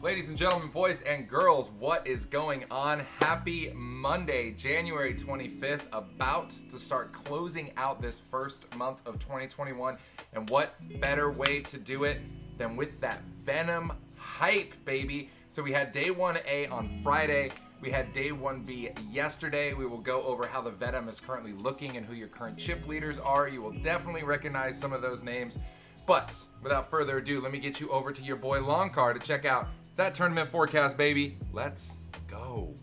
Ladies and gentlemen, boys and girls, what is going on? Happy Monday, January 25th, about to start closing out this first month of 2021. And what better way to do it than with that Venom hype, baby? So we had day 1A on Friday. We had day 1B yesterday. We will go over how the Venom is currently looking and who your current chip leaders are. You will definitely recognize some of those names. But without further ado, let me get you over to your boy Longcar to check out that tournament forecast, baby. Let's go.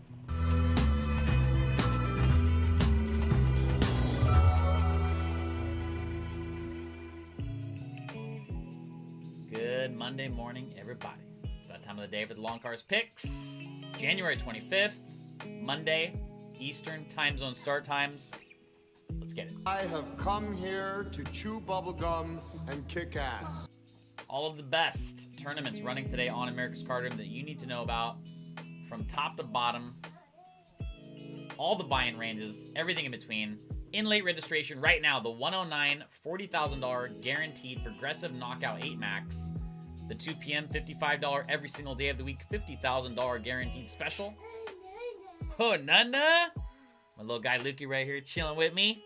Good Monday morning, everybody. It's that time of the day for the Longcars picks. January 25th, Monday, Eastern time zone start times. Let's get it. I have come here to chew bubblegum and kick ass. All of the best tournaments running today on America's Cardroom that you need to know about from top to bottom. All the buy-in ranges, everything in between. In late registration right now, the 109 $40,000 guaranteed progressive knockout 8 max. The 2 p.m. $55 every single day of the week $50,000 guaranteed special. Oh, nana! My little guy Lukey right here chilling with me.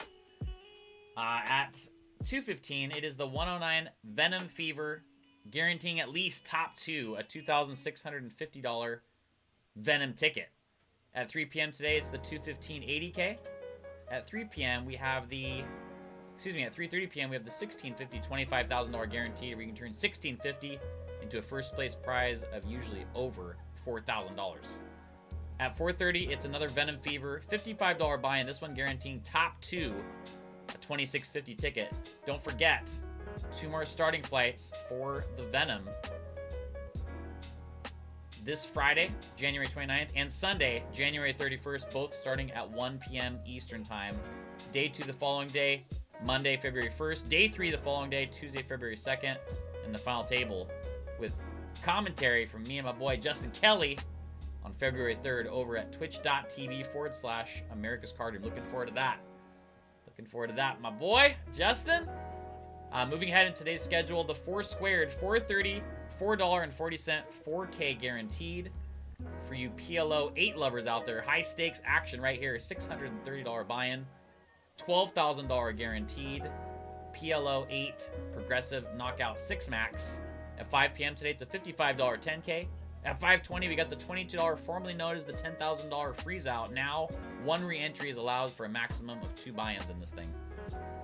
At 2:15, it is the 109 Venom Fever, guaranteeing at least top 2, a $2,650 Venom ticket. At 3 p.m. today, it's the 215 80K. At 3 p.m., we have the, at 3:30 p.m., we have the 1650 $25,000 guarantee, where you can turn 1650 into a first place prize of usually over $4,000. At 4:30, it's another Venom Fever, $55 buy-in, this one guaranteeing top 2, a $26.50 ticket. Don't forget, 2 more starting flights for the Venom this Friday, January 29th, and Sunday, January 31st, both starting at 1 p.m. Eastern Time. Day 2 the following day, Monday, February 1st. Day 3 the following day, Tuesday, February 2nd. And the final table with commentary from me and my boy Justin Kelly on February 3rd over at twitch.tv/America's Cardroom. Looking forward to that. Looking forward to that, my boy, Justin. Moving ahead in today's schedule, the 4 squared, 430, $4.40, 4K guaranteed. For you PLO 8 lovers out there, high stakes action right here, $630 buy-in, $12,000 guaranteed. PLO 8 progressive knockout 6 max. At 5 p.m. today, it's a $55 10K. At 5:20, we got the $22, formerly known as the $10,000 freeze out. Now, 1 re-entry is allowed for a maximum of 2 buy-ins in this thing.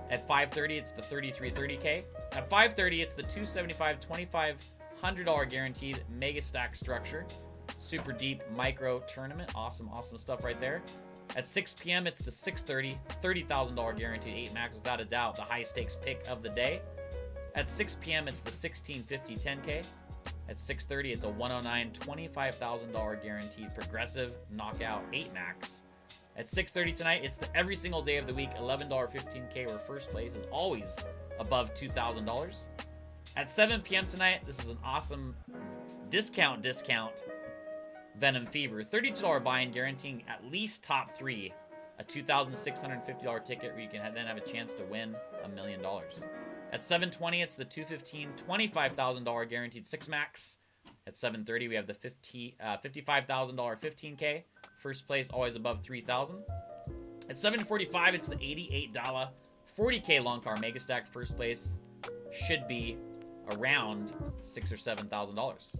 At 5:30, it's the $3330K. At 5:30, it's the $275 $2,500 guaranteed mega stack structure. Super deep micro tournament. Awesome, awesome stuff right there. At 6 p.m., it's the $630 $30,000 guaranteed 8 max, without a doubt, the high stakes pick of the day. At 6 p.m., it's the $1650 10K. At 6:30, it's a 109 $25,000 guaranteed progressive knockout 8 max. At 6:30 tonight, it's the every single day of the week $11 15K, where first place is always above $2,000. At 7 p.m. tonight, this is an awesome discount Venom Fever, $32 buy-in guaranteeing at least top 3, a $2,650 ticket where you can then have a chance to win $1 million. At 7:20, it's the 215 $25,000 guaranteed 6 max. At 7:30, we have the $55,000 15K. First place always above $3,000. At 7:45, it's the $88 40K long car mega stack. First place should be around $6,000 or $7,000.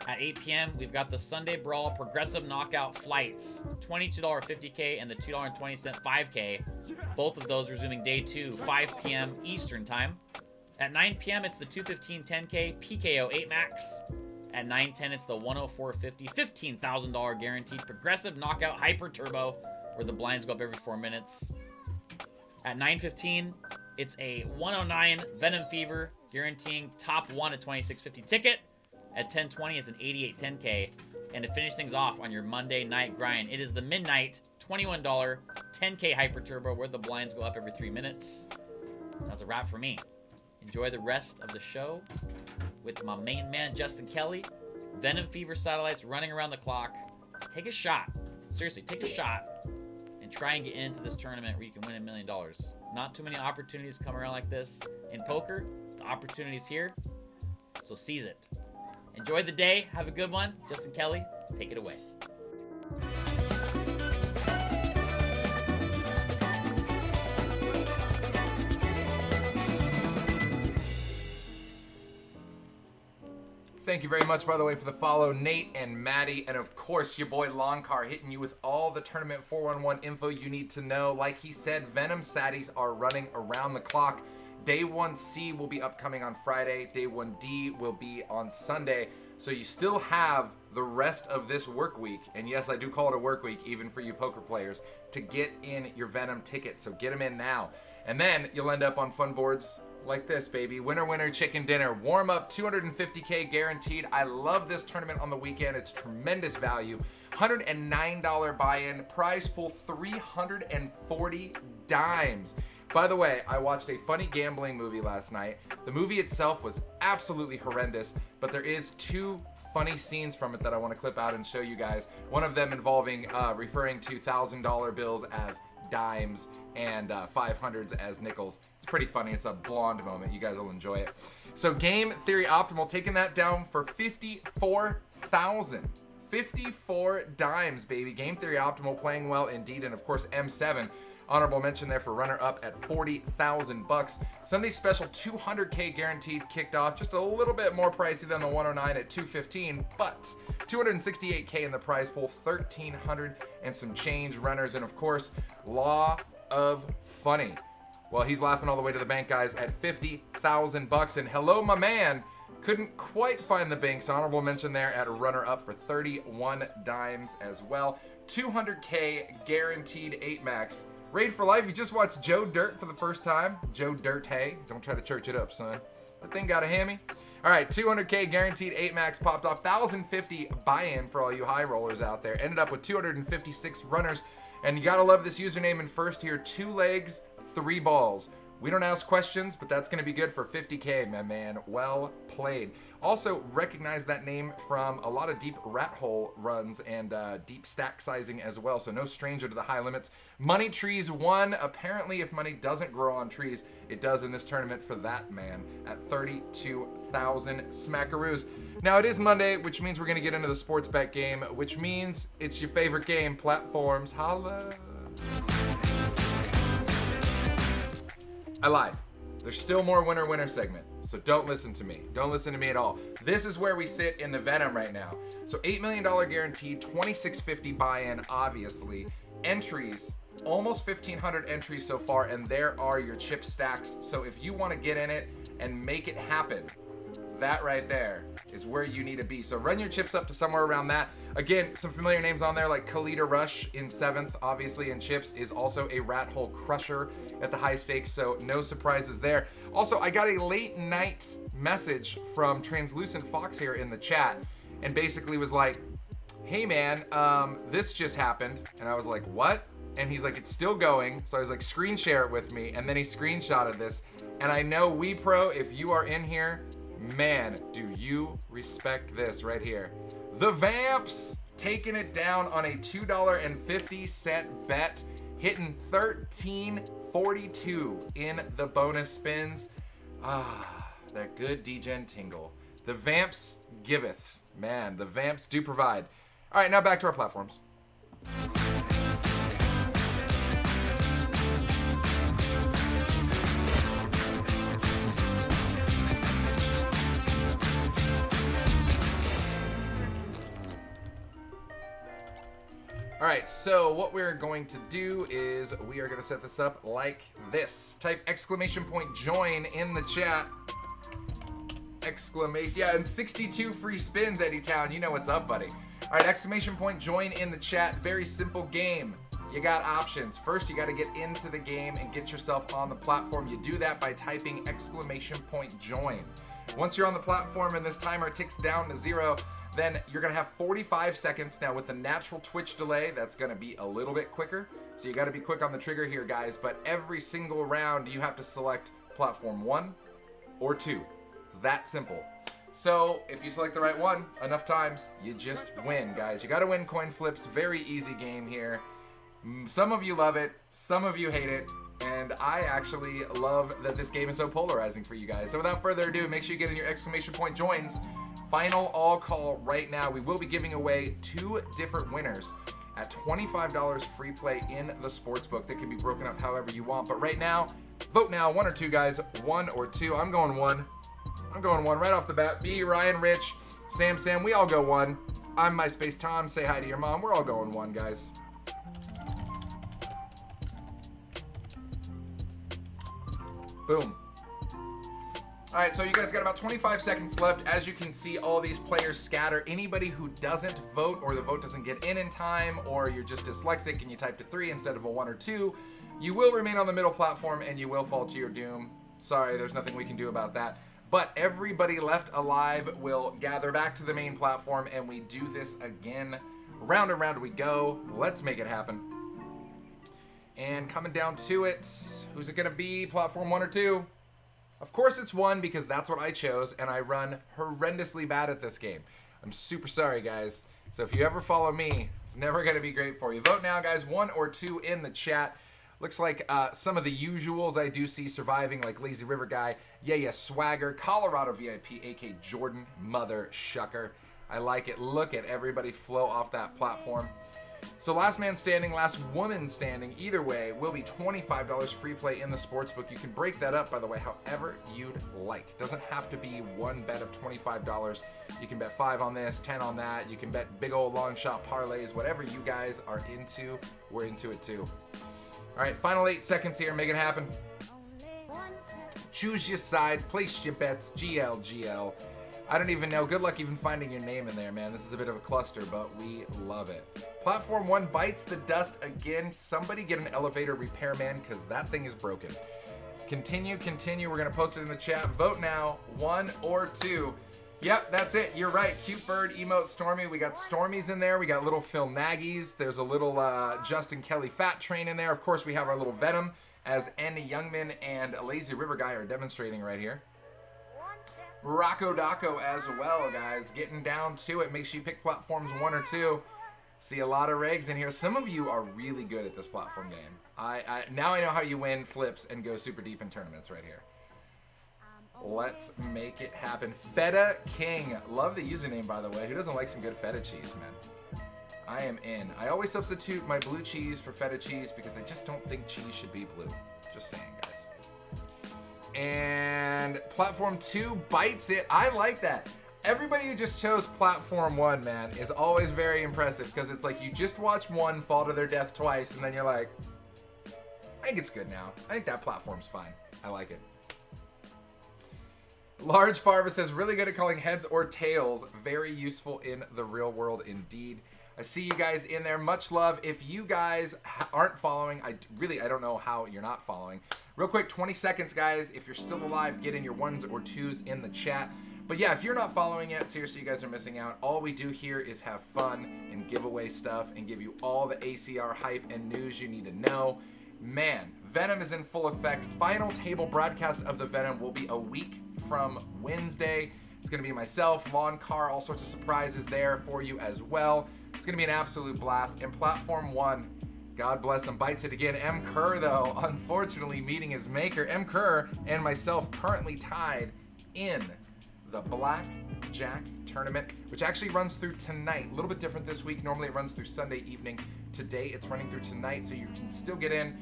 At 8 p.m., we've got the Sunday Brawl progressive knockout flights, $22 50K and the $2.20 5K. Both of those resuming day 2, 5 p.m. Eastern Time. At 9 p.m., it's the 215 10K PKO 8 max. At 9:10, it's the 104.50 $15,000 guaranteed progressive knockout hyper turbo, where the blinds go up every 4 minutes. At 9:15, it's a 109 Venom Fever guaranteeing top 1 at $26.50 ticket. At 10:20, it's an 88 10K. And to finish things off on your Monday night grind, it is the midnight $21 10K hyper turbo, where the blinds go up every 3 minutes. That's a wrap for me. Enjoy the rest of the show with my main man, Justin Kelly. Venom Fever satellites running around the clock. Take a shot. Seriously, take a shot and try and get into this tournament where you can win $1 million. Not too many opportunities come around like this in poker. The opportunity's here, so seize it. Enjoy the day. Have a good one. Justin Kelly, take it away. Thank you very much, by the way, for the follow, Nate and Maddie, and of course, your boy Longcar hitting you with all the Tournament 411 info you need to know. Like he said, Venom Saddies are running around the clock. Day 1C will be upcoming on Friday. Day 1D will be on Sunday. So you still have the rest of this work week, and yes, I do call it a work week, even for you poker players, to get in your Venom tickets. So get them in now. And then you'll end up on fun boards like this, baby. Winner, winner, chicken dinner. Warm up, 250K guaranteed. I love this tournament on the weekend. It's tremendous value. $109 buy-in. Prize pool, 340 dimes. By the way, I watched a funny gambling movie last night. The movie itself was absolutely horrendous, but there is two funny scenes from it that I want to clip out and show you guys. One of them involving referring to $1,000 bills as dimes and 500s as nickels. It's pretty funny. It's a blonde moment. You guys will enjoy it. So Game Theory Optimal taking that down for 54,000. 54 dimes, baby. Game Theory Optimal playing well indeed. And of course, M7. Honorable mention there for runner up at 40,000 bucks. Sunday special 200K guaranteed kicked off. Just a little bit more pricey than the 109 at 215, but 268K in the prize pool, 1,300 and some change runners. And of course, Law of Funny. Well, he's laughing all the way to the bank, guys, at 50,000 bucks. And hello, my man. Couldn't quite find the banks. Honorable mention there at a runner up for 31 dimes as well. 200K guaranteed 8 max. Raid for life. You just watched Joe Dirt for the first time. Joe Dirt, hey. Don't try to church it up, son. That thing got a hammy. All right, 200K guaranteed 8 max popped off. 1,050 buy-in for all you high rollers out there. Ended up with 256 runners. And you gotta love this username in first here. 2 legs, 3 balls. We don't ask questions, but that's gonna be good for 50K, my man. Well played. Also recognize that name from a lot of deep rat hole runs and deep stack sizing as well, so no stranger to the high limits. Money trees 1. Apparently, if money doesn't grow on trees, it does in this tournament for that man at 32,000 smackaroos. Now, it is Monday, which means we're going to get into the sports bet game, which means it's your favorite game, platforms. Holla. I lied. There's still more winner segment, so don't listen to me. Don't listen to me at all. This is where we sit in the Venom right now. So $8 million guaranteed, 2,650 buy-in, obviously. Entries, almost 1,500 entries so far, and there are your chip stacks. So if you want to get in it and make it happen, that right there is where you need to be. So run your chips up to somewhere around that. Again, some familiar names on there like Kalita Rush in 7th, obviously, in chips is also a rat hole crusher at the high stakes, so no surprises there. Also, I got a late night message from Translucent Fox here in the chat and basically was like, hey man, this just happened. And I was like, what? And he's like, it's still going. So I was like, screen share it with me. And then he screenshotted this. And I know WePro, if you are in here, man, do you respect this right here. The Vamps taking it down on a $2.50 bet, hitting 1342 in the bonus spins. Ah, that good degen tingle. The Vamps giveth. Man, the Vamps do provide. All right, now back to our platforms. All right, so what we're going to do is we are going to set this up like this. Type !join in the chat. Exclamation, yeah, and 62 free spins, Eddie Town. You know what's up, buddy. All right, !join in the chat. Very simple game. You got options. First, you got to get into the game and get yourself on the platform. You do that by typing !join. Once you're on the platform and this timer ticks down to 0, then you're gonna have 45 seconds. Now with the natural Twitch delay, that's gonna be a little bit quicker. So you gotta be quick on the trigger here, guys. But every single round, you have to select platform 1 or 2. It's that simple. So if you select the right one enough times, you just win, guys. You gotta win coin flips. Very easy game here. Some of you love it, some of you hate it. And I actually love that this game is so polarizing for you guys. So without further ado, make sure you get in your !joins Final all call right now. We will be giving away 2 different winners at $25 free play in the sportsbook that can be broken up however you want. But right now, vote now, 1 or 2 guys, 1 or 2. I'm going 1. I'm going 1 right off the bat. Me, Ryan, Rich, Sam, we all go 1. I'm MySpace Tom. Say hi to your mom. We're all going 1, guys. Boom. All right, so you guys got about 25 seconds left. As you can see, all these players scatter. Anybody who doesn't vote or the vote doesn't get in time, or you're just dyslexic and you typed a 3 instead of a 1 or 2, you will remain on the middle platform and you will fall to your doom. Sorry, there's nothing we can do about that. But everybody left alive will gather back to the main platform and we do this again. Round and round we go. Let's make it happen. And coming down to it, who's it gonna be? Platform 1 or 2? Of course it's 1 because that's what I chose, and I run horrendously bad at this game. I'm super sorry, guys. So if you ever follow me, it's never going to be great for you. Vote now, guys. 1 or 2 in the chat. Looks like some of the usuals I do see surviving, like Lazy River Guy, Yeah, Swagger, Colorado VIP, AK Jordan, Mother Shucker. I like it. Look at everybody flow off that platform. So last man standing, last woman standing, either way, will be $25 free play in the sportsbook. You can break that up, by the way, however you'd like. Doesn't have to be one bet of $25. You can bet 5 on this, 10 on that. You can bet big old long shot parlays, whatever you guys are into, we're into it too. All right, final 8 seconds here, make it happen. Choose your side, place your bets, GL. I don't even know. Good luck even finding your name in there, man. This is a bit of a cluster, but we love it. Platform 1 bites the dust again. Somebody get an elevator repairman because that thing is broken. Continue. We're going to post it in the chat. Vote now, 1 or 2. Yep, that's it. You're right. Cute bird, emote, Stormy. We got Stormies in there. We got little Phil Nagy's. There's a little Justin Kelly Fat Train in there. Of course, we have our little Venom, as Andy Youngman and Lazy River Guy are demonstrating right here. Rocco Daco as well, guys. Getting down to it. Make sure you pick platforms 1 or 2. See a lot of regs in here. Some of you are really good at this platform game. Now I know how you win flips and go super deep in tournaments right here. Let's make it happen. Feta King. Love the username, by the way. Who doesn't like some good feta cheese, man? I am in. I always substitute my blue cheese for feta cheese because I just don't think cheese should be blue. Just saying, guys. And platform 2 bites it. I like that. Everybody who just chose platform 1, man, is always very impressive because it's like you just watch one fall to their death twice and then you're like, I think it's good now. I think that platform's fine. I like it. Large Farva says, really good at calling heads or tails. Very useful in the real world indeed. I see you guys in there. Much love. If you guys aren't following, I don't know how you're not following. Real quick, 20 seconds, guys. If you're still alive, get in your 1s or 2s in the chat. But yeah, if you're not following yet, seriously, you guys are missing out. All we do here is have fun and give away stuff and give you all the ACR hype and news you need to know. Man, Venom is in full effect. Final table broadcast of the Venom will be a week from Wednesday. It's going to be myself, Lawn Car, all sorts of surprises there for you as well. It's going to be an absolute blast. And Platform 1, God bless him, bites it again. M. Kerr, though, unfortunately meeting his maker. M. Kerr and myself currently tied in the Blackjack tournament, which actually runs through tonight. A little bit different this week. Normally it runs through Sunday evening. Today it's running through tonight, so you can still get in.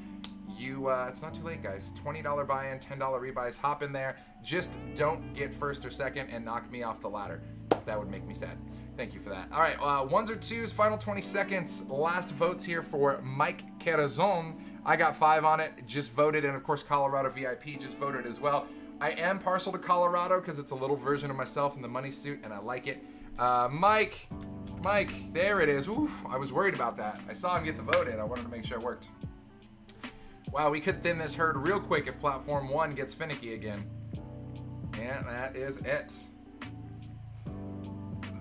It's not too late, guys. $20 buy-in, $10 rebuys. Hop in there. Just don't get first or second and knock me off the ladder. That would make me sad. Thank you for that. All right, 1s or 2s, final 20 seconds. Last votes here for Mike Carazon. I got 5 on it, just voted, and of course Colorado VIP just voted as well. I am partial to Colorado because it's a little version of myself in the money suit, and I like it. Mike, there it is. Oof, I was worried about that. I saw him get the vote in. I wanted to make sure it worked. Wow, we could thin this herd real quick if Platform 1 gets finicky again. And that is it.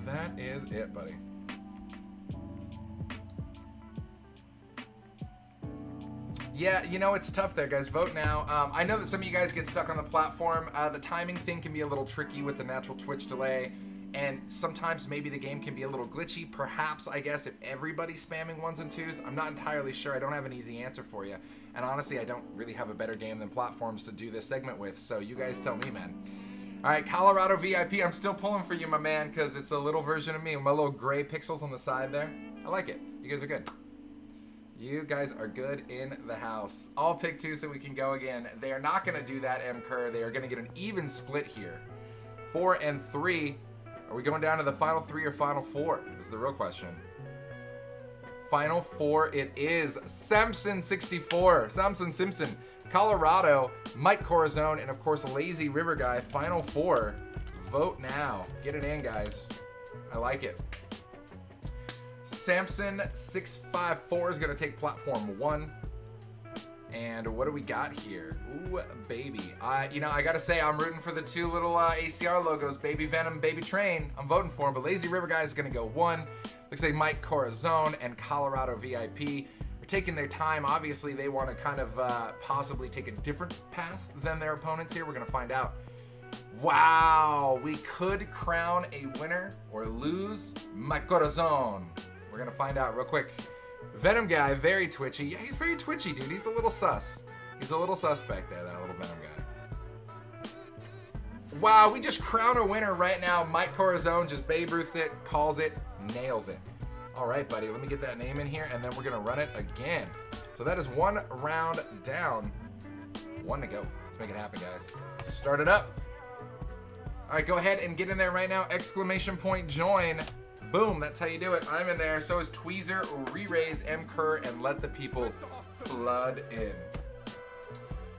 That is it, buddy. Yeah, you know, it's tough there, guys. Vote now. I know that some of you guys get stuck on the platform. The timing thing can be a little tricky with the natural Twitch delay. And sometimes maybe the game can be a little glitchy. Perhaps, I guess, if everybody's spamming 1s and 2s, I'm not entirely sure. I don't have an easy answer for you. And honestly, I don't really have a better game than platforms to do this segment with. So you guys tell me, man. All right, Colorado VIP. I'm still pulling for you, my man, because it's a little version of me with my little gray pixels on the side there. I like it. You guys are good. You guys are good in the house. I'll pick 2 so we can go again. They are not going to do that, M. Kerr. They are going to get an even split here. 4 and 3. Are we going down to the final 3 or final 4? Is the real question. Final 4 it is. Samson 64. Samson Simpson. Colorado. Mike Corazon. And of course, Lazy River Guy. Final 4. Vote now. Get it in, guys. I like it. Samson 654 is going to take platform 1. And what do we got here? Ooh, baby. You know, I got to say, I'm rooting for the 2 little ACR logos, Baby Venom, Baby Train. I'm voting for them, but Lazy River Guy is going to go 1. Looks like Mike Corazon and Colorado VIP are taking their time. Obviously, they want to kind of possibly take a different path than their opponents here. We're going to find out. Wow, we could crown a winner or lose Mike Corazon. We're going to find out real quick. Venom Guy, very twitchy. Yeah, he's very twitchy, dude. He's a little sus. He's a little suspect there, that little Venom Guy. Wow, we just crown a winner right now. Mike Corazon just Babe Ruths it, calls it, nails it. All right, buddy, let me get that name in here, and then we're going to run it again. So that is 1 round down. 1 to go. Let's make it happen, guys. Start it up. All right, go ahead and get in there right now. Exclamation point join. Boom, that's how you do it. I'm in there. So is Tweezer, Re-Raise, M. Kerr, and let the people flood in.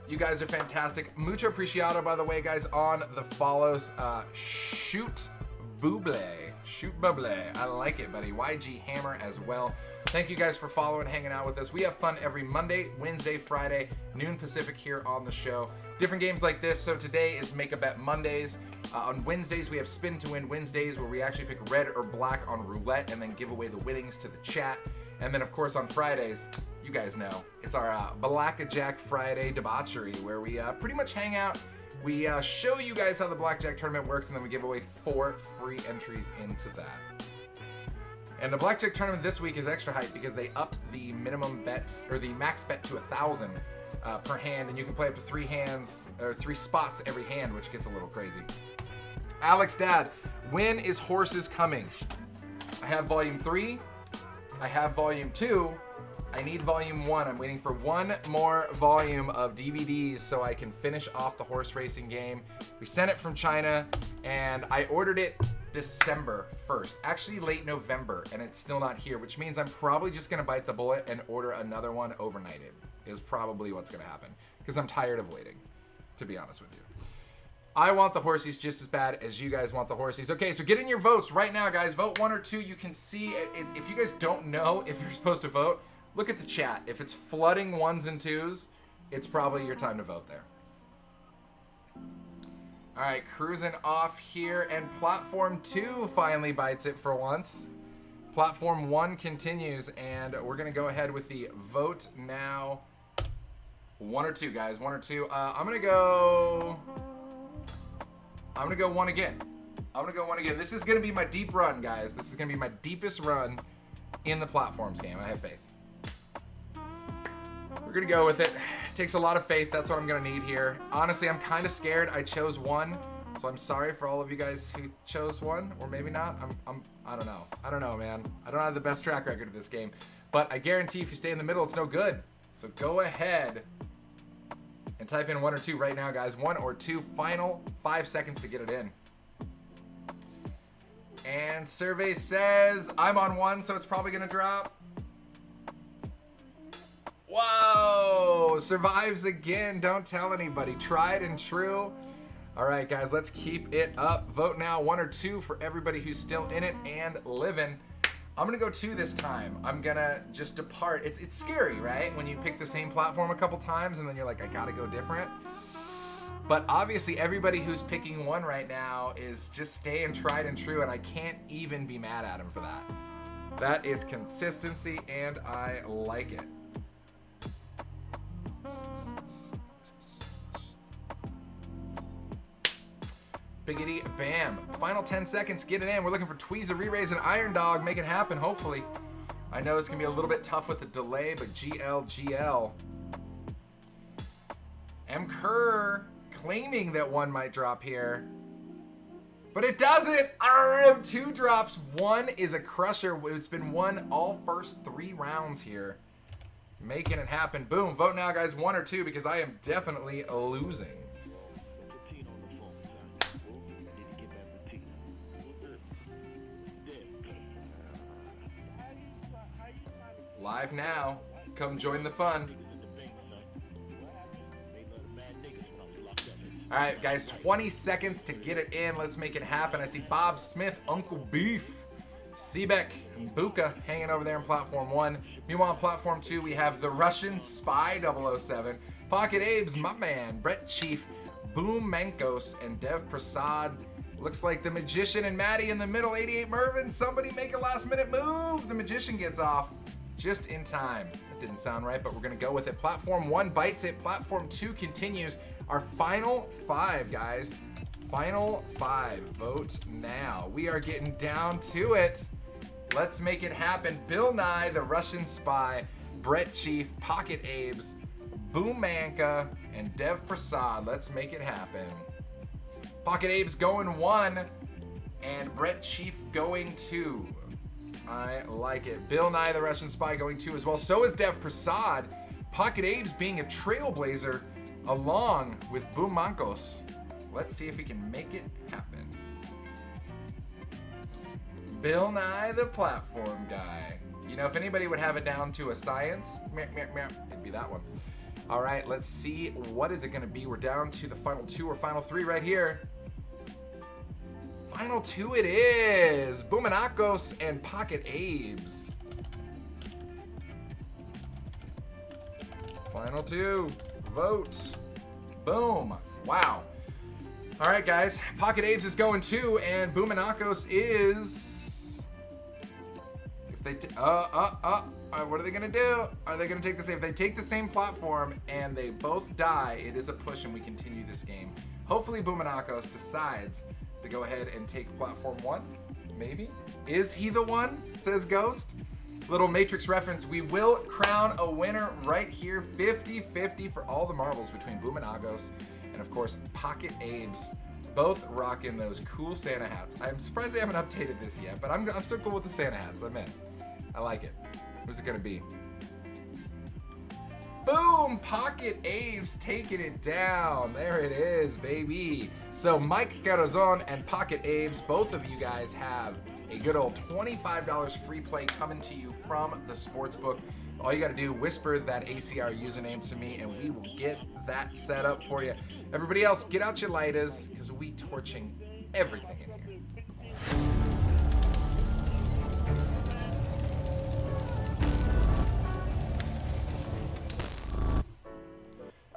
You guys are fantastic. Mucho apreciado, by the way, guys, on the follows. Shoot Buble. Shoot Buble. I like it, buddy. YG Hammer as well. Thank you guys for following, hanging out with us. We have fun every Monday, Wednesday, Friday, noon Pacific here on the show. Different games like this. So today is Make a Bet Mondays. On Wednesdays, we have Spin to Win Wednesdays, where we actually pick red or black on roulette and then give away the winnings to the chat. And then, of course, on Fridays, you guys know, it's our Blackjack Friday debauchery, where we pretty much hang out. We show you guys how the Blackjack tournament works, and then we give away 4 free entries into that. And the Blackjack tournament this week is extra hype because they upped the minimum bet, or the max bet to 1,000 per hand, and you can play up to 3 hands, or 3 spots every hand, which gets a little crazy. Alex Dad, when is Horses coming? I have volume 3. I have volume 2. I need volume 1. I'm waiting for 1 more volume of DVDs so I can finish off the horse racing game. We sent it from China, and I ordered it December 1st. Actually, late November, and it's still not here, which means I'm probably just going to bite the bullet and order another one overnighted, is probably what's going to happen, because I'm tired of waiting, to be honest with you. I want the horsies just as bad as you guys want the horsies. Okay, so get in your votes right now, guys. Vote 1 or 2. You can see, if you guys don't know if you're supposed to vote, look at the chat. If it's flooding 1s and 2s, it's probably your time to vote there. All right, cruising off here, and Platform 2 finally bites it for once. Platform 1 continues, and we're going to go ahead with the vote now. 1 or 2, guys. 1 or 2. I'm going to go 1 again. I'm going to go 1 again. This is going to be my deep run, guys. This is going to be my deepest run in the platforms game. I have faith. We're going to go with it. It takes a lot of faith. That's what I'm going to need here. Honestly, I'm kind of scared. I chose 1, so I'm sorry for all of you guys who chose 1, or maybe not. I don't know. I don't know, man. I don't have the best track record of this game, but I guarantee if you stay in the middle, it's no good. So go ahead and type in 1 or 2 right now, guys. 1 or 2. Final 5 seconds to get it in. And survey says I'm on 1, so it's probably going to drop. Whoa! Survives again. Don't tell anybody. Tried and true. All right, guys, let's keep it up. Vote now. 1 or 2 for everybody who's still in it and living. I'm going to go 2 this time. I'm going to just depart. It's scary, right? When you pick the same platform a couple times and then you're like, I got to go different. But obviously, everybody who's picking 1 right now is just staying tried and true, and I can't even be mad at them for that. That is consistency, and I like it. Biggity bam. Final 10 seconds, get it in. We're looking for Tweezer, Re-Raise, and Iron Dog. Make it happen, hopefully. I know it's going to be a little bit tough with the delay, but GL. M. Kerr claiming that 1 might drop here. But it doesn't. Oh, 2 drops. 1 is a crusher. It's been won all first 3 rounds here. Making it happen. Boom. Vote now, guys. 1 or 2 because I am definitely losing. Live now. Come join the fun. All right, guys, 20 seconds to get it in. Let's make it happen. I see Bob Smith, Uncle Beef, Seebeck, and Buka hanging over there in Platform 1. Meanwhile, on Platform 2, we have the Russian Spy 007, Pocket Abe's my man, Brett Chief, Boom Mankos, and Dev Prasad. Looks like the Magician and Maddie in the middle, 88 Mervin. Somebody make a last-minute move. The Magician gets off just in time. That didn't sound right, but we're going to go with it. Platform 1 bites it. Platform 2 continues. Our final 5, guys. Final 5. Vote now. We are getting down to it. Let's make it happen. Bill Nye, the Russian Spy, Brett Chief, Pocket Abe's, Boom Manka, and Dev Prasad. Let's make it happen. Pocket Abe's going 1, and Brett Chief going 2. I like it. Bill Nye, the Russian Spy, going 2 as well. So is Dev Prasad. Pocket Abe's being a trailblazer along with Boom Mankos. Let's see if we can make it happen. Bill Nye, the platform guy. You know, if anybody would have it down to a science, it'd be that one. All right, let's see. What is it going to be? We're down to the final 2 or final 3 right here. Final 2 it is. Boomanakos and Pocket Abe's. Final 2. Vote. Boom. Wow. All right, guys. Pocket Abe's is going 2, and Boomanakos is. If they what are they gonna do? Are they gonna take the same? If they take the same platform and they both die, it is a push, and we continue this game. Hopefully, Boomanakos decides to go ahead and take platform 1. Maybe. Is he the one? Says Ghost. Little Matrix reference. We will crown a winner right here. 50-50 for all the marbles between Boomanakos and, of course, Pocket Abe's. Both rocking those cool Santa hats. I'm surprised they haven't updated this yet, but I'm still cool with the Santa hats. I'm in. I like it. Who's it going to be? Boom! Pocket Abe's taking it down. There it is, baby. So Mike Garazon and Pocket Abe's, both of you guys have a good old $25 free play coming to you from the sportsbook. All you got to do, whisper that ACR username to me, and we will get that set up for you. Everybody else, get out your lighters, because we torching everything in here.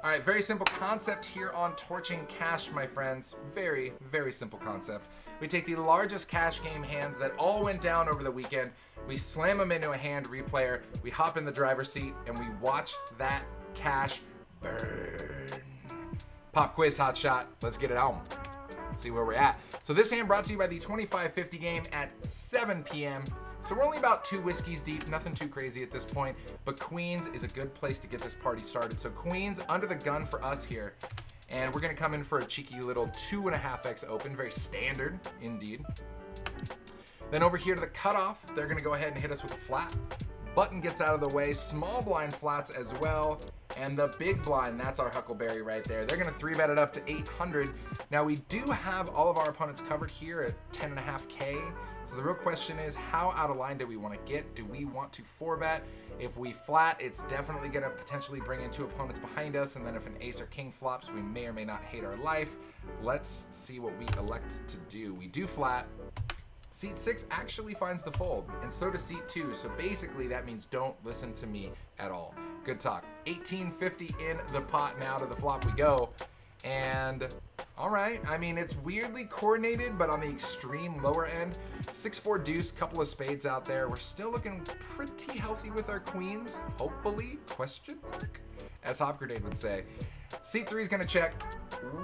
All right, very simple concept here on Torching Cash, my friends. Very, very simple concept. We take the largest cash game hands that all went down over the weekend. We slam them into a hand replayer. We hop in the driver's seat and we watch that cash burn. Pop quiz, hot shot. Let's get it on. Let's see where we're at. So this hand brought to you by the 2550 game at 7 p.m. So we're only about 2 whiskeys deep, nothing too crazy at this point, but Queens is a good place to get this party started. So Queens under the gun for us here, and we're gonna come in for a cheeky little 2.5x open, very standard indeed. Then over here to the cutoff, they're gonna go ahead and hit us with a flat. Button gets out of the way, small blind flats as well, and the big blind, that's our Huckleberry right there. They're gonna 3-bet it up to 800. Now we do have all of our opponents covered here at 10.5K. So the real question is, how out of line do we want to get? Do we want to 4-bet? If we flat, it's definitely going to potentially bring in 2 opponents behind us, and then if an ace or king flops, we may or may not hate our life. Let's see what we elect to do. We do flat. Seat 6 actually finds the fold, and so does seat 2. So basically, that means don't listen to me at all. Good talk. 1850 in the pot now. To the flop we go. And all right, I mean, it's weirdly coordinated, but on the extreme lower end. 6-4 deuce, couple of spades out there. We're still looking pretty healthy with our queens, hopefully, question mark, as Hop Grenade would say. Seat 3 is going to check.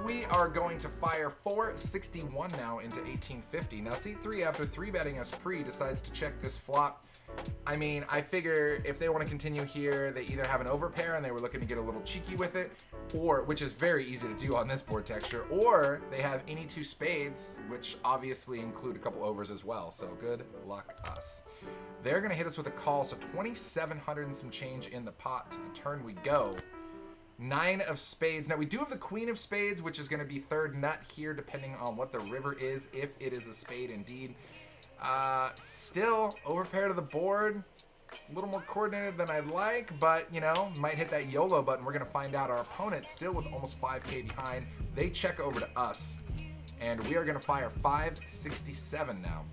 We are going to fire 461 now into 1850. Now, seat 3, after 3-betting us pre, decides to check this flop. I mean, I figure if they want to continue here, they either have an overpair and they were looking to get a little cheeky with it, or, which is very easy to do on this board texture, or they have any 2 spades, which obviously include a couple overs as well. So good luck us. They're going to hit us with a call, so 2,700 and some change in the pot. To the turn we go. 9 of spades. Now, we do have the queen of spades, which is going to be third nut here, depending on what the river is, if it is a spade indeed. Still, overpair to the board. A little more coordinated than I'd like, but, you know, might hit that YOLO button. We're going to find out. Our opponent still with almost 5K behind. They check over to us, and we are going to fire 567 now.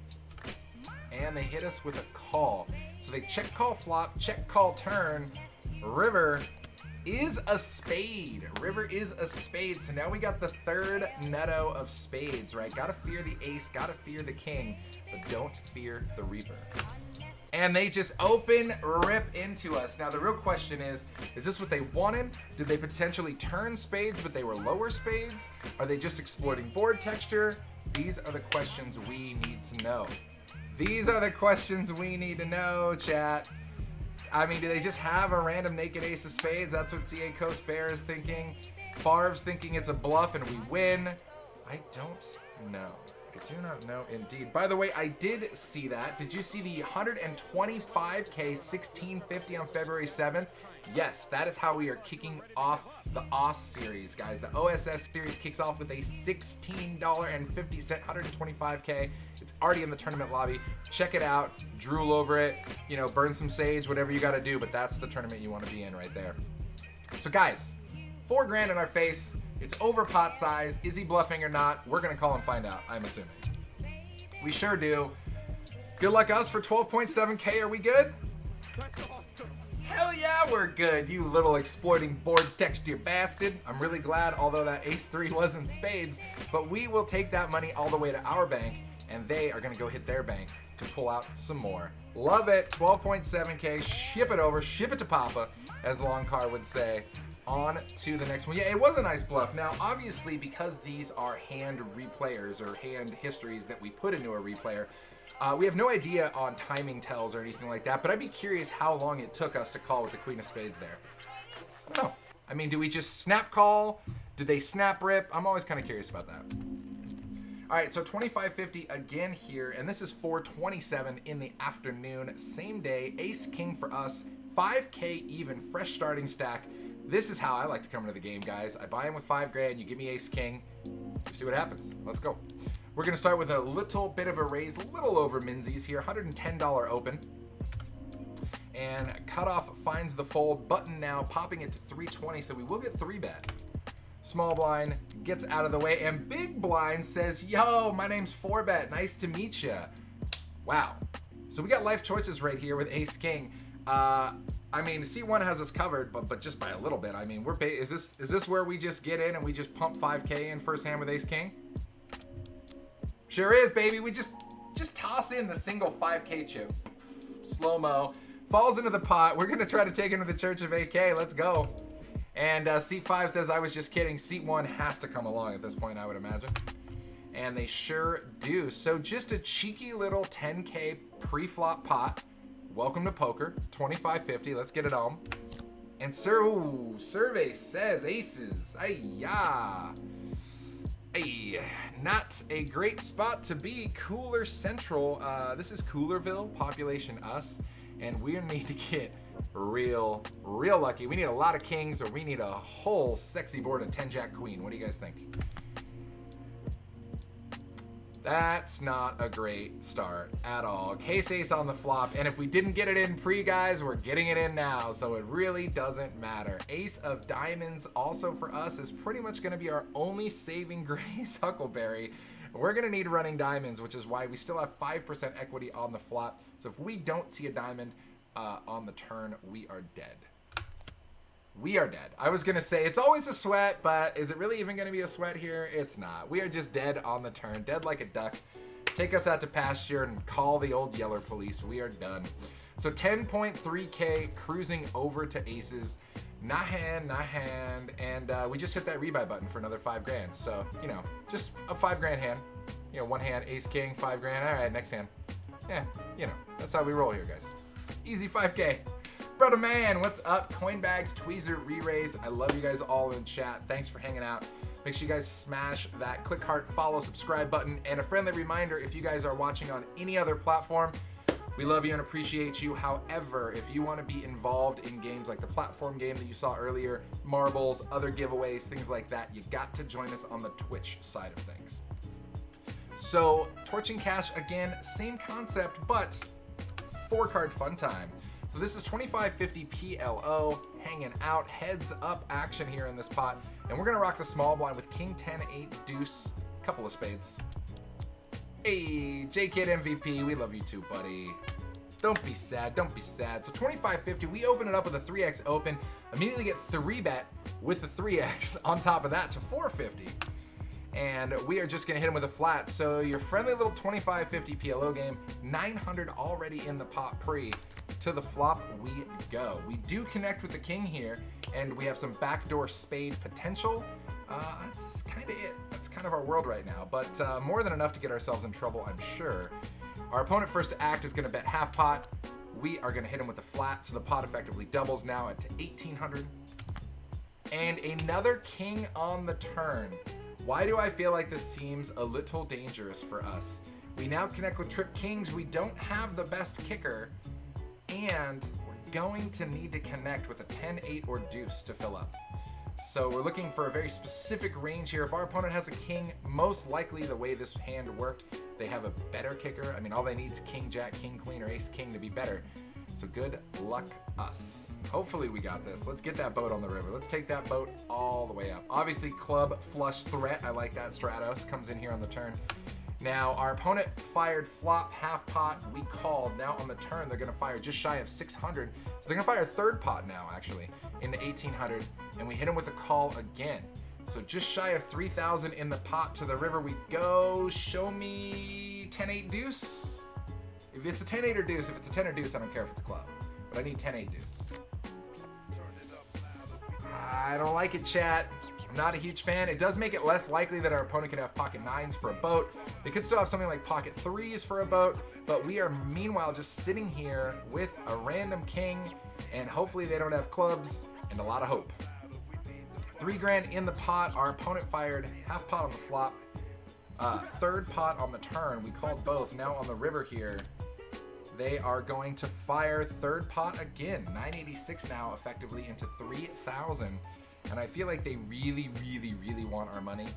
And they hit us with a call. So they check call flop, check call turn. River is a spade. River is a spade. So now we got the third nutto of spades, right? Gotta fear the ace, gotta fear the king, but don't fear the reaper. And they just open rip into us. Now the real question is this what they wanted? Did they potentially turn spades, but they were lower spades? Are they just exploiting board texture? These are the questions we need to know. These are the questions we need to know, chat. I mean, do they just have a random naked ace of spades? That's what CA Coast Bear is thinking. Favre's thinking it's a bluff and we win. I don't know. I do not know indeed. By the way, I did see that. Did you see the 125K 1650 on February 7th? Yes, that is how we are kicking off the OSS series, guys. The OSS series kicks off with a $16.50 125K. It's already in the tournament lobby. Check it out. Drool over it. You know, burn some sage, whatever you got to do. But that's the tournament you want to be in right there. So, guys, $4 grand in our face. It's over pot size. Is he bluffing or not? We're going to call and find out, I'm assuming. We sure do. Good luck us for 12.7K. Are we good? Hell yeah, we're good, you little exploiting board texture bastard. I'm really glad, although that ace 3 wasn't spades, but we will take that money all the way to our bank, and they are gonna go hit their bank to pull out some more. Love it, 12.7K, ship it over, ship it to Papa, as Long Car would say. On to the next one. Yeah, it was a nice bluff. Now, obviously, because these are hand replayers or hand histories that we put into a replayer, we have no idea on timing tells or anything like that, but I'd be curious how long it took us to call with the queen of spades there. I don't know. I mean, do we just snap call? Did they snap rip? I'm always kind of curious about that. All right, so 2550 again here, and this is 427 in the afternoon. Same day, ace king for us, 5K even, fresh starting stack. This is how I like to come into the game, guys. I buy in with 5 grand, you give me ace king, you see what happens. Let's go. We're gonna start with a little bit of a raise, a little over Minzy's here, $110 open. And cutoff finds the fold, button now popping it to 320, so we will get 3-bet. Small blind gets out of the way, and big blind says, yo, my name's 4-bet, nice to meet ya. Wow. So we got life choices right here with ace king. I mean, C1 has us covered, but just by a little bit. I mean, is this where we just get in and we just pump 5K in first hand with ace king? Sure is, baby. We just toss in the single 5K chip. Slow-mo. Falls into the pot. We're going to try to take him to the Church of AK. Let's go. And seat 5 says, I was just kidding. Seat 1 has to come along at this point, I would imagine. And they sure do. So just a cheeky little 10K pre-flop pot. Welcome to poker, 2550. Let's get it on. And survey says aces. Ay-ya. Hey, not a great spot to be. Cooler Central. This is Coolerville, population us, and we need to get real lucky. We need a lot of kings, or we need a whole sexy board of 10-jack queen. What do you guys think? That's not a great start at all. Case ace on the flop, and if we didn't get it in pre, guys, we're getting it in now, so it really doesn't matter. Ace of diamonds also for us is pretty much going to be our only saving grace Huckleberry. We're going to need running diamonds, which is why we still have 5% equity on the flop. So if we don't see a diamond on the turn, we are dead. We are dead. I was going to say it's always a sweat, but is it really even going to be a sweat here? It's not. We are just dead on the turn, dead like a duck. Take us out to pasture and call the old Yeller police. We are done. So 10.3K cruising over to aces. Not hand, and we just hit that rebuy button for another 5 grand. So, you know, just a 5 grand hand. You know, one hand, ace, king, 5 grand. All right, next hand. Yeah, you know, that's how we roll here, guys. Easy 5K. Brother man, what's up? Coinbags, Tweezer, re-raise. I love you guys all in chat. Thanks for hanging out. Make sure you guys smash that click heart, follow, subscribe button, and a friendly reminder, if you guys are watching on any other platform, we love you and appreciate you. However, if you want to be involved in games like the platform game that you saw earlier, marbles, other giveaways, things like that, you got to join us on the Twitch side of things. So, Torching Cash, again, same concept, but 4-card fun time. So this is 2550 PLO, hanging out, heads up action here in this pot. And we're gonna rock the small blind with King 10, 8, deuce, couple of spades. Hey, J-Kid MVP, we love you too, buddy. Don't be sad, don't be sad. So 2550, we open it up with a 3x open, immediately get 3-bet with the 3x on top of that to 450. And we are just gonna hit him with a flat. So your friendly little 2550 PLO game, 900 already in the pot pre. To the flop we go. We do connect with the king here, and we have some backdoor spade potential. That's kind of it. That's kind of our world right now, but more than enough to get ourselves in trouble, I'm sure. Our opponent first to act is gonna bet half pot. We are gonna hit him with a flat, so the pot effectively doubles now at 1800. And another king on the turn. Why do I feel like this seems a little dangerous for us? We now connect with trip kings. We don't have the best kicker, and we're going to need to connect with a 10, 8, or deuce to fill up. So we're looking for a very specific range here. If our opponent has a king, most likely the way this hand worked, they have a better kicker. I mean, all they need is king, jack, king, queen, or ace, king to be better. So good luck us. Hopefully we got this. Let's get that boat on the river. Let's take that boat all the way up. Obviously club flush threat. I like that. Stratos comes in here on the turn. Now our opponent fired flop half pot. We called. Now on the turn they're gonna fire just shy of 600. So they're gonna fire a third pot now actually into 1800, and we hit him with a call again. So just shy of 3,000 in the pot. To the river we go. Show me 10-8 deuce. If it's a 10-8 or deuce, if it's a 10 or deuce, I don't care if it's a club. But I need 10-8 deuce. I don't like it, chat. I'm not a huge fan. It does make it less likely that our opponent could have pocket 9s for a boat. They could still have something like pocket 3s for a boat, but we are meanwhile just sitting here with a random king, and hopefully they don't have clubs, and a lot of hope. 3 grand in the pot. Our opponent fired half pot on the flop. Third pot on the turn. We called both. Now on the river here, they are going to fire third pot again. 986 now effectively into 3,000. And I feel like they really, really, really want our money.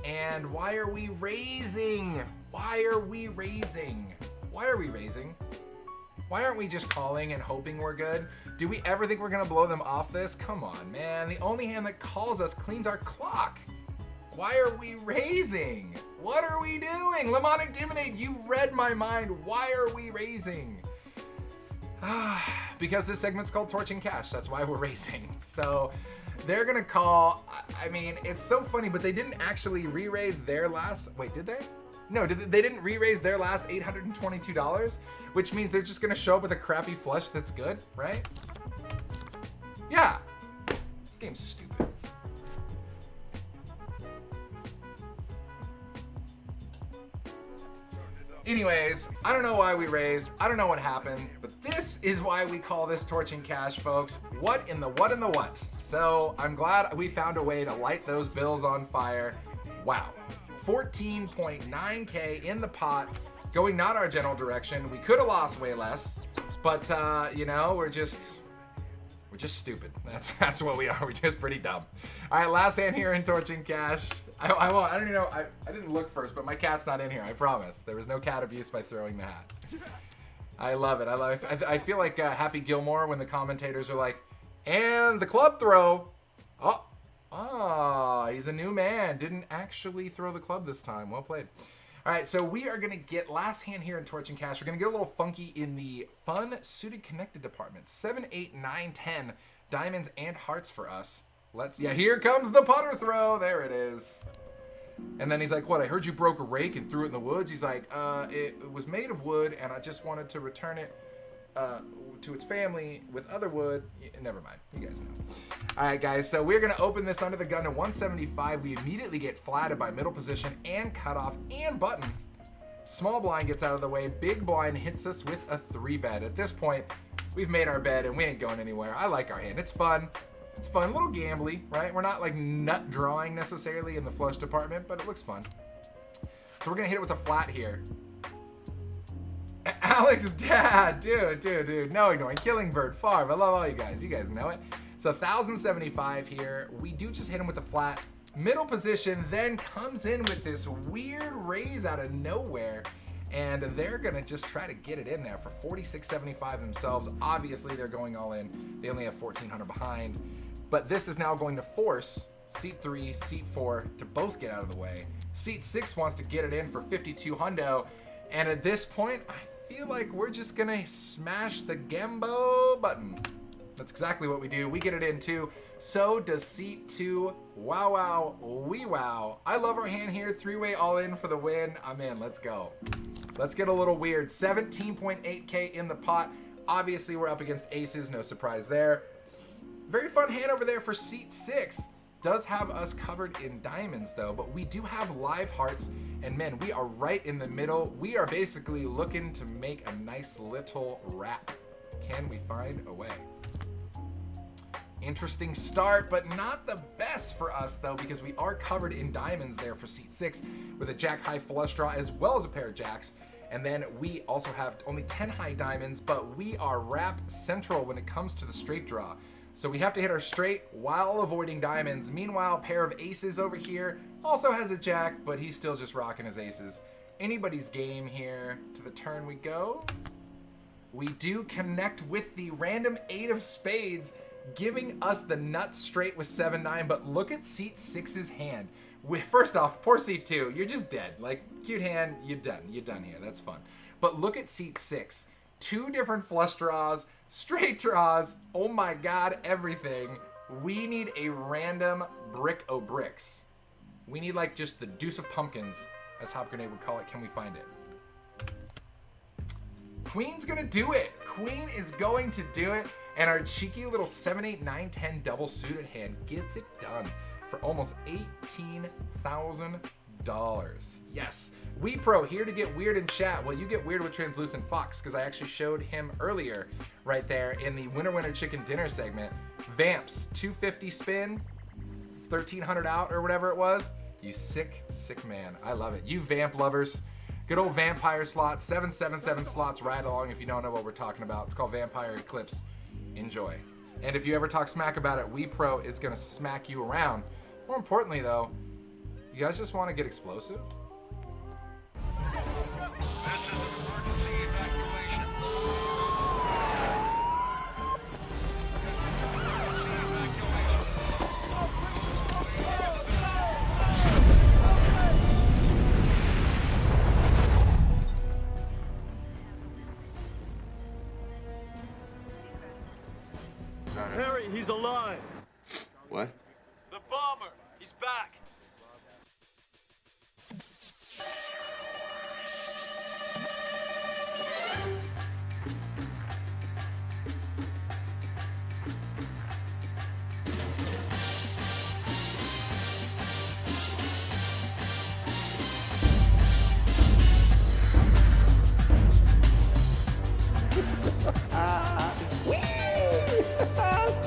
And why are we raising? Why are we raising? Why are we raising? Why aren't we just calling and hoping we're good? Do we ever think we're gonna blow them off this? Come on, man. The only hand that calls us cleans our clock. Why are we raising? What are we doing? Lemonic Diminate, you read my mind. Why are we raising? Because this segment's called Torching Cash. That's why we're raising. So they're gonna call. I mean, it's so funny, but they didn't actually re-raise their last. Wait, did they? No, they didn't re-raise their last $822, which means they're just gonna show up with a crappy flush that's good, right? Yeah. This game's stupid. Anyways, I don't know why we raised. I don't know what happened, but this is why we call this Torching Cash, folks. What in the what? So I'm glad we found a way to light those bills on fire. Wow. 14.9K in the pot, going not our general direction. We could have lost way less, but you know, we're just stupid. That's what we are. We're just pretty dumb. All right, last hand here in Torching Cash. I won't. I don't even know. I didn't look first, but my cat's not in here. I promise. There was no cat abuse by throwing the hat. I love it. I feel like Happy Gilmore when the commentators are like, and the club throw. Oh, he's a new man. Didn't actually throw the club this time. Well played. All right, so we are going to get last hand here in Torching Cash. We're going to get a little funky in the fun suited connected department. 7, 8, 9, 10 diamonds and hearts for us. Yeah, here comes the putter throw. There it is. And then he's like, what, I heard you broke a rake and threw it in the woods? He's like, it was made of wood, and I just wanted to return it to its family with other wood. Never mind. You guys know. All right, guys. So we're going to open this under the gun to 175. We immediately get flatted by middle position and cutoff and button. Small blind gets out of the way. Big blind hits us with a 3-bet. At this point, we've made our bed, and we ain't going anywhere. I like our hand. It's fun. It's fun, a little gambly, right? We're not like nut drawing necessarily in the flush department, but it looks fun. So we're gonna hit it with a flat here. Alex, dad, dude, no ignoring, Killing Bird, Farm. I love all you guys know it. So 1,075 here. We do just hit him with a flat. Middle position then comes in with this weird raise out of nowhere. And they're gonna just try to get it in there for 46.75 themselves. Obviously, they're going all in. They only have 1,400 behind. But this is now going to force seat 3, seat 4 to both get out of the way. Seat 6 wants to get it in for 52 hundo. And at this point, I feel like we're just gonna smash the Gambo button. That's exactly what we do. We get it in too. So does seat 2. Wow, wow, wee wow. I love our hand here. 3-way all in for the win. I'm in. Let's go. Let's get a little weird. 17.8K in the pot. Obviously, we're up against aces. No surprise there. Very fun hand over there for seat 6. Does have us covered in diamonds though, but we do have live hearts, and man, we are right in the middle. We are basically looking to make a nice little wrap. Can we find a way? Interesting start, but not the best for us though, because we are covered in diamonds there for seat 6 with a jack high flush draw as well as a pair of jacks. And then we also have only 10 high diamonds, but we are wrap central when it comes to the straight draw. So we have to hit our straight while avoiding diamonds. Meanwhile, pair of aces over here also has a jack, but he's still just rocking his aces. Anybody's game here. To the turn we go. We do connect with the random 8 of spades, giving us the nut straight with 7-9, but look at seat 6's hand. First off, poor seat 2, you're just dead. Like, cute hand, you're done here, that's fun. But look at seat 6, 2 different flush draws, straight draws, oh my god, everything. We need a random brick o' bricks. We need like just the deuce of pumpkins, as Hop Grenade would call it. Can we find it? Queen's gonna do it. Queen is going to do it. And our cheeky little 7, 8, 9, 10 double suited hand gets it done for almost $18,000. Yes. We Pro here to get weird in chat. Well, you get weird with Translucent Fox because I actually showed him earlier right there in the Winner Chicken Dinner segment. Vamps, 250 spin, 1,300 out or whatever it was. You sick, sick man. I love it. You vamp lovers. Good old vampire slot, 777 slots right along if you don't know what we're talking about. It's called Vampire Eclipse. Enjoy. And if you ever talk smack about it, We Pro is going to smack you around. More importantly, though, you guys just want to get explosive? This is an emergency evacuation. Harry, he's alive. What? The bomber, he's back.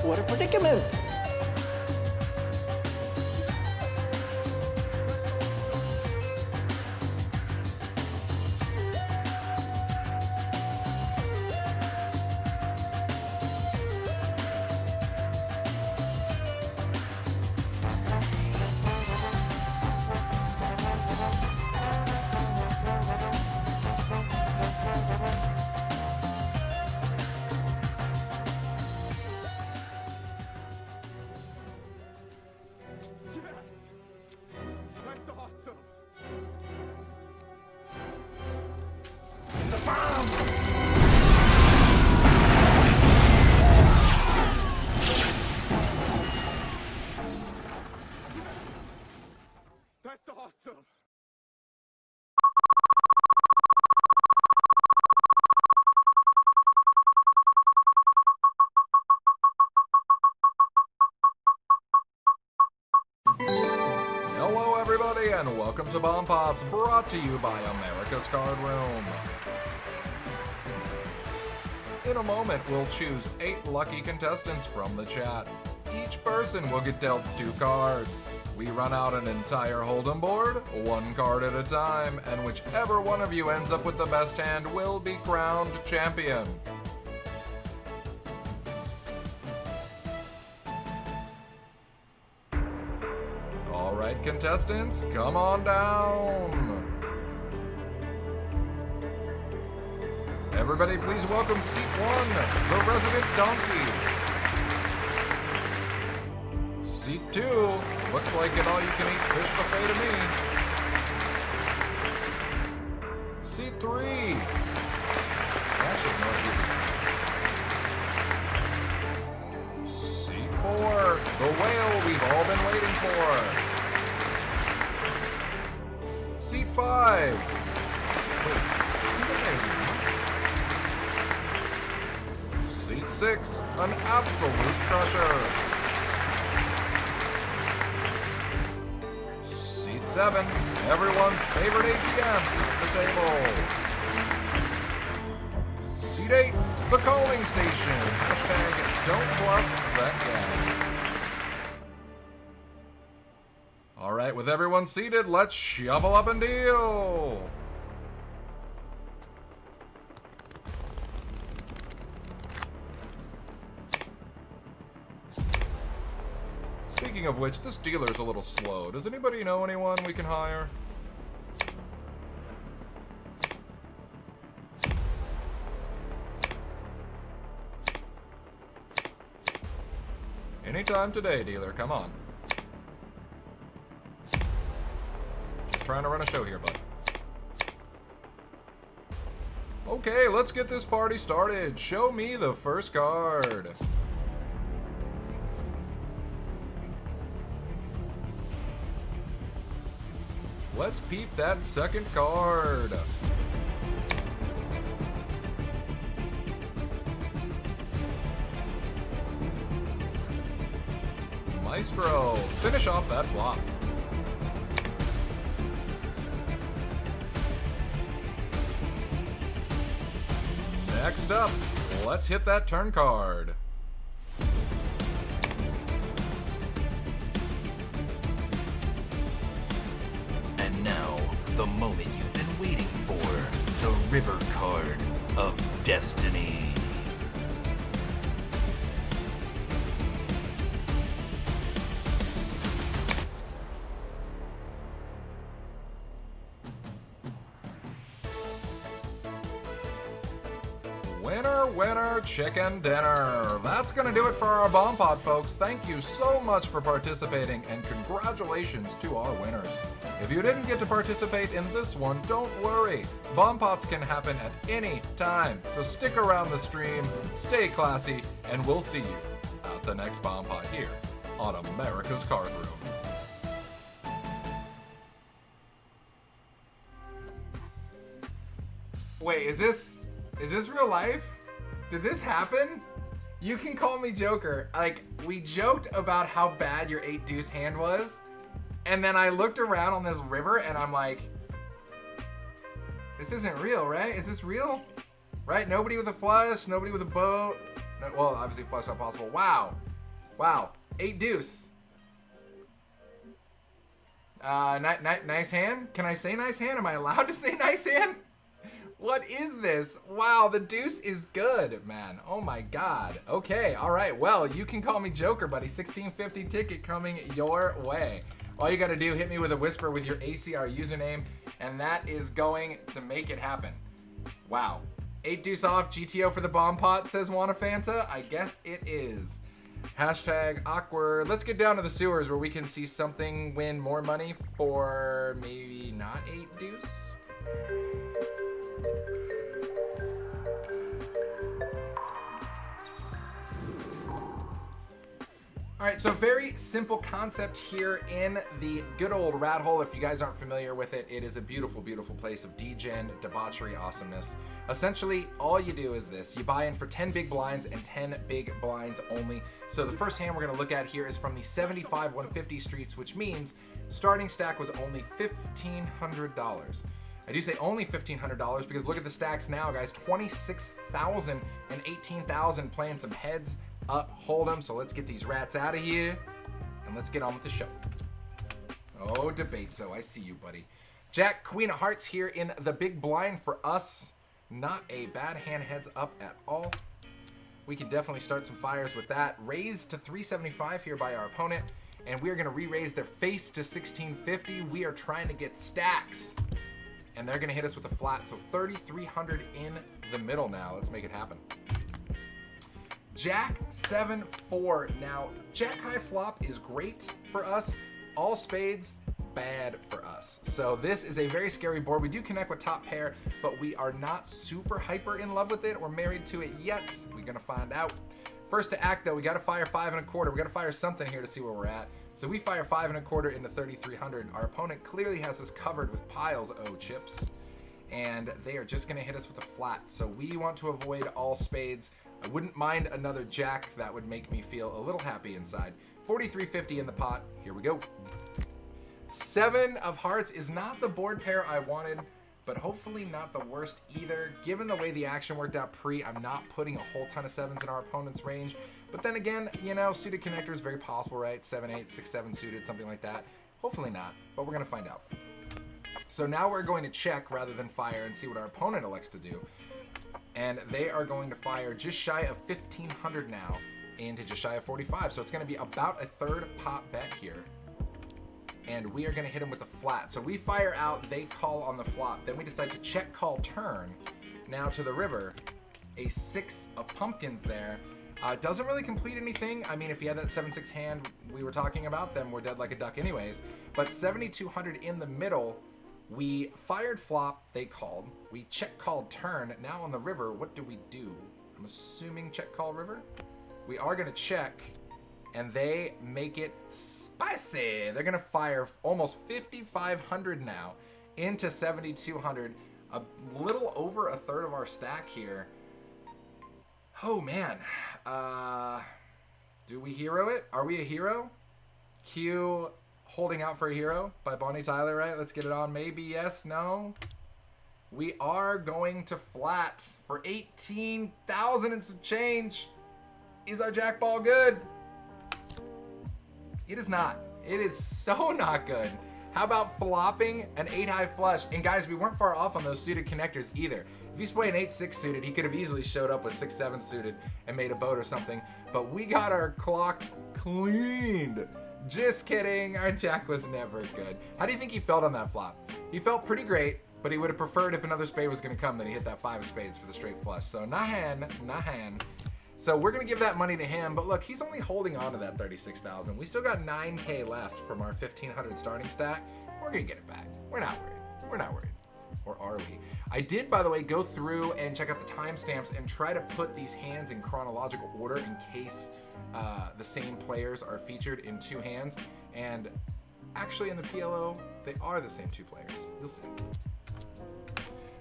What a predicament! That's awesome. awesome. Hello, everybody, and welcome to Bomb Pops, brought to you by America's Card Room. In a moment, we'll choose 8 lucky contestants from the chat. Each person will get dealt 2 cards. We run out an entire hold'em board, 1 card at a time, and whichever one of you ends up with the best hand will be crowned champion. All right, contestants, come on down. Everybody, please welcome seat 1, the resident donkey. Seat 2, looks like an all-you-can-eat fish buffet to me. Seat 3. Actually, no, Seat 4, the whale we've all been waiting for. Seat 5. Seat 6, an absolute crusher. Seat 7, everyone's favorite ATM at the table. Seat 8, the calling station. Hashtag don't bluff that guy. All right, with everyone seated, let's shovel up and deal. Speaking of which, this dealer's a little slow. Does anybody know anyone we can hire? Anytime today, dealer. Come on. Just trying to run a show here, bud. Okay, let's get this party started. Show me the first card. Let's peep that second card. Maestro, finish off that flop. Next up, let's hit that turn card. And now, the moment you've been waiting for. The river card of destiny. Winner, winner, chicken dinner. That's gonna do it for our Bomb Pot, folks. Thank you so much for participating, and congratulations to our winners. If you didn't get to participate in this one, don't worry. Bomb Pots can happen at any time, so stick around the stream, stay classy, and we'll see you at the next Bomb Pot here on America's Card Room. Wait, is this real life? Did this happen? You can call me Joker. Like, we joked about how bad your 8 deuce hand was, and then I looked around on this river and I'm like, this isn't real, right? Is this real? Right? Nobody with a flush, nobody with a boat. No, well, obviously flush not possible. Wow. Wow. 8 deuce. Nice hand? Can I say nice hand? Am I allowed to say nice hand? What is this? Wow, the deuce is good, man. Oh my god. Okay, all right. Well, you can call me Joker, buddy. 1650 ticket coming your way. All you gotta do, hit me with a whisper with your ACR username, and that is going to make it happen. Wow. 8 deuce off, GTO for the bomb pot, says Wanna Fanta. I guess it is. Hashtag awkward. Let's get down to the sewers where we can see something win more money for maybe not 8 deuce. All right, so very simple concept here in the good old rat hole. If you guys aren't familiar with it, it is a beautiful, beautiful place of degen, debauchery, awesomeness. Essentially, all you do is this. You buy in for 10 big blinds and 10 big blinds only. So the first hand we're gonna look at here is from the 75 150 streets, which means starting stack was only $1,500. I do say only $1,500 because look at the stacks now, guys. 26,000 and 18,000 playing some heads up, hold them. So let's get these rats out of here and let's get on with the show. Oh, debate. So I see you, buddy. Jack, Queen of Hearts here in the big blind for us. Not a bad hand, heads up at all. We can definitely start some fires with that. Raised to 375 here by our opponent, and we are going to re-raise their face to 1650. We are trying to get stacks, and they're going to hit us with a flat. So 3,300 in the middle now. Let's make it happen. Jack 7-4. Now, Jack high flop is great for us. All spades, bad for us. So this is a very scary board. We do connect with top pair, but we are not super hyper in love with it or married to it yet. We're gonna find out. First to act though, we gotta fire 5 1/4. We gotta fire something here to see where we're at. So we fire 5 1/4 into 3,300. Our opponent clearly has us covered with piles of chips, and they are just gonna hit us with a flat. So we want to avoid all spades. I wouldn't mind another jack. That would make me feel a little happy inside. 4,350 in the pot. Here we go. 7 of hearts is not the board pair I wanted, but hopefully not the worst either. Given the way the action worked out pre, I'm not putting a whole ton of 7s in our opponent's range. But then again, you know, suited connector is very possible, right? 7-8, 6-7 suited, something like that. Hopefully not, but we're gonna find out. So now we're going to check rather than fire and see what our opponent elects to do. And they are going to fire just shy of 1,500 now into just shy of 45. So it's going to be about a third pot bet here. And we are going to hit them with a flat. So we fire out, they call on the flop. Then we decide to check call turn. Now to the river, a 6 of pumpkins there. Doesn't really complete anything. I mean, if you had that 7-6 hand we were talking about, then we're dead like a duck anyways. But 7,200 in the middle. We fired flop, they called. We check called turn. Now on the river, what do we do? I'm assuming check call river. We are gonna check, and they make it spicy. They're gonna fire almost 5,500 now into 7,200. A little over a third of our stack here. Oh man, do we hero it? Are we a hero? Q Holding Out for a Hero by Bonnie Tyler, right? Let's get it on. Maybe yes, no. We are going to flat for 18,000 and some change. Is our jack ball good? It is not. It is so not good. How about flopping an 8-high flush? And guys, we weren't far off on those suited connectors either. If he's playing 8-6 suited, he could have easily showed up with 6-7 suited and made a boat or something. But we got our clock cleaned. Just kidding, our jack was never good. How do you think he felt on that flop? He felt pretty great, but he would have preferred if another spade was gonna come than he hit that 5 of spades for the straight flush. So nahan. So we're gonna give that money to him, but look, he's only holding on to that 36,000. We still got 9K left from our 1,500 starting stack. We're gonna get it back. We're not worried. Or are we? I did, by the way, go through and check out the timestamps and try to put these hands in chronological order in case the same players are featured in 2 hands. And actually in the PLO, they are the same 2 players. You'll see.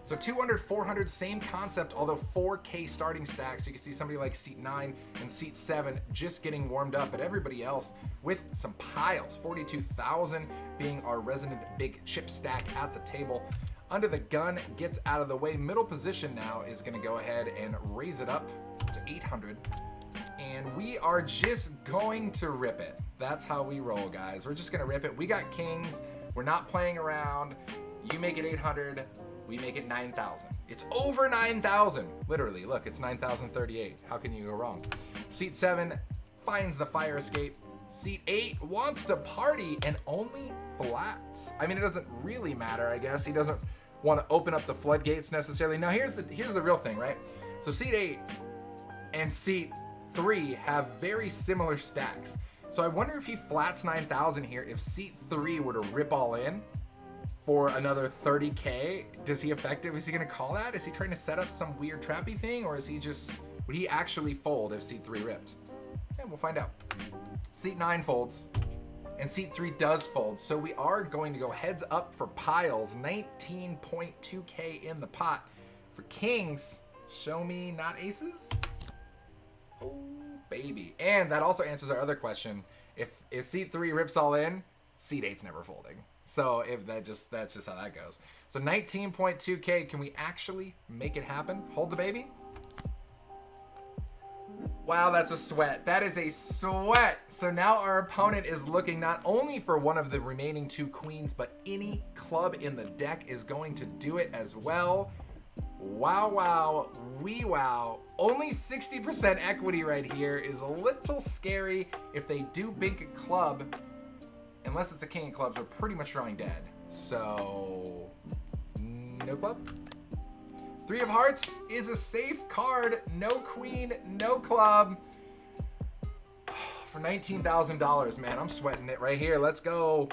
So 200, 400, same concept, although 4K starting stacks. You can see somebody like seat 9 and seat 7 just getting warmed up, but everybody else with some piles. 42,000 being our resident big chip stack at the table. Under the gun gets out of the way. Middle position now is going to go ahead and raise it up to 800. And we are just going to rip it. That's how we roll, guys. We're just going to rip it. We got kings. We're not playing around. You make it 800. We make it 9,000. It's over 9,000. Literally, look, it's 9,038. How can you go wrong? Seat 7 finds the fire escape. Seat 8 wants to party and only flats. I mean, it doesn't really matter, I guess. He doesn't want to open up the floodgates necessarily. Now, here's the real thing, right? So seat 8 and seat 3 have very similar stacks. So I wonder if he flats 9,000 here, if seat 3 were to rip all in for another 30K, is he effective? Is he gonna call that? Is he trying to set up some weird trappy thing, or is he just, would he actually fold if seat 3 ripped? And we'll find out. Seat 9 folds, and seat 3 does fold. So we are going to go heads up for piles. 19.2K in the pot. For kings, show me not aces. Oh, baby. And that also answers our other question. If seat 3 rips all in, seat 8's never folding. So if that's just how that goes. So 19.2K, can we actually make it happen? Hold the baby. Wow, that's a sweat. That is a sweat. So now our opponent is looking not only for one of the remaining 2 queens, but any club in the deck is going to do it as well. Wow, wow, wee wow. Only 60% equity right here is a little scary. If they do bink a club, unless it's a king of clubs, we're pretty much drawing dead. So, no club. 3 of hearts is a safe card. No queen, no club. For $19,000, man, I'm sweating it right here. Let's go.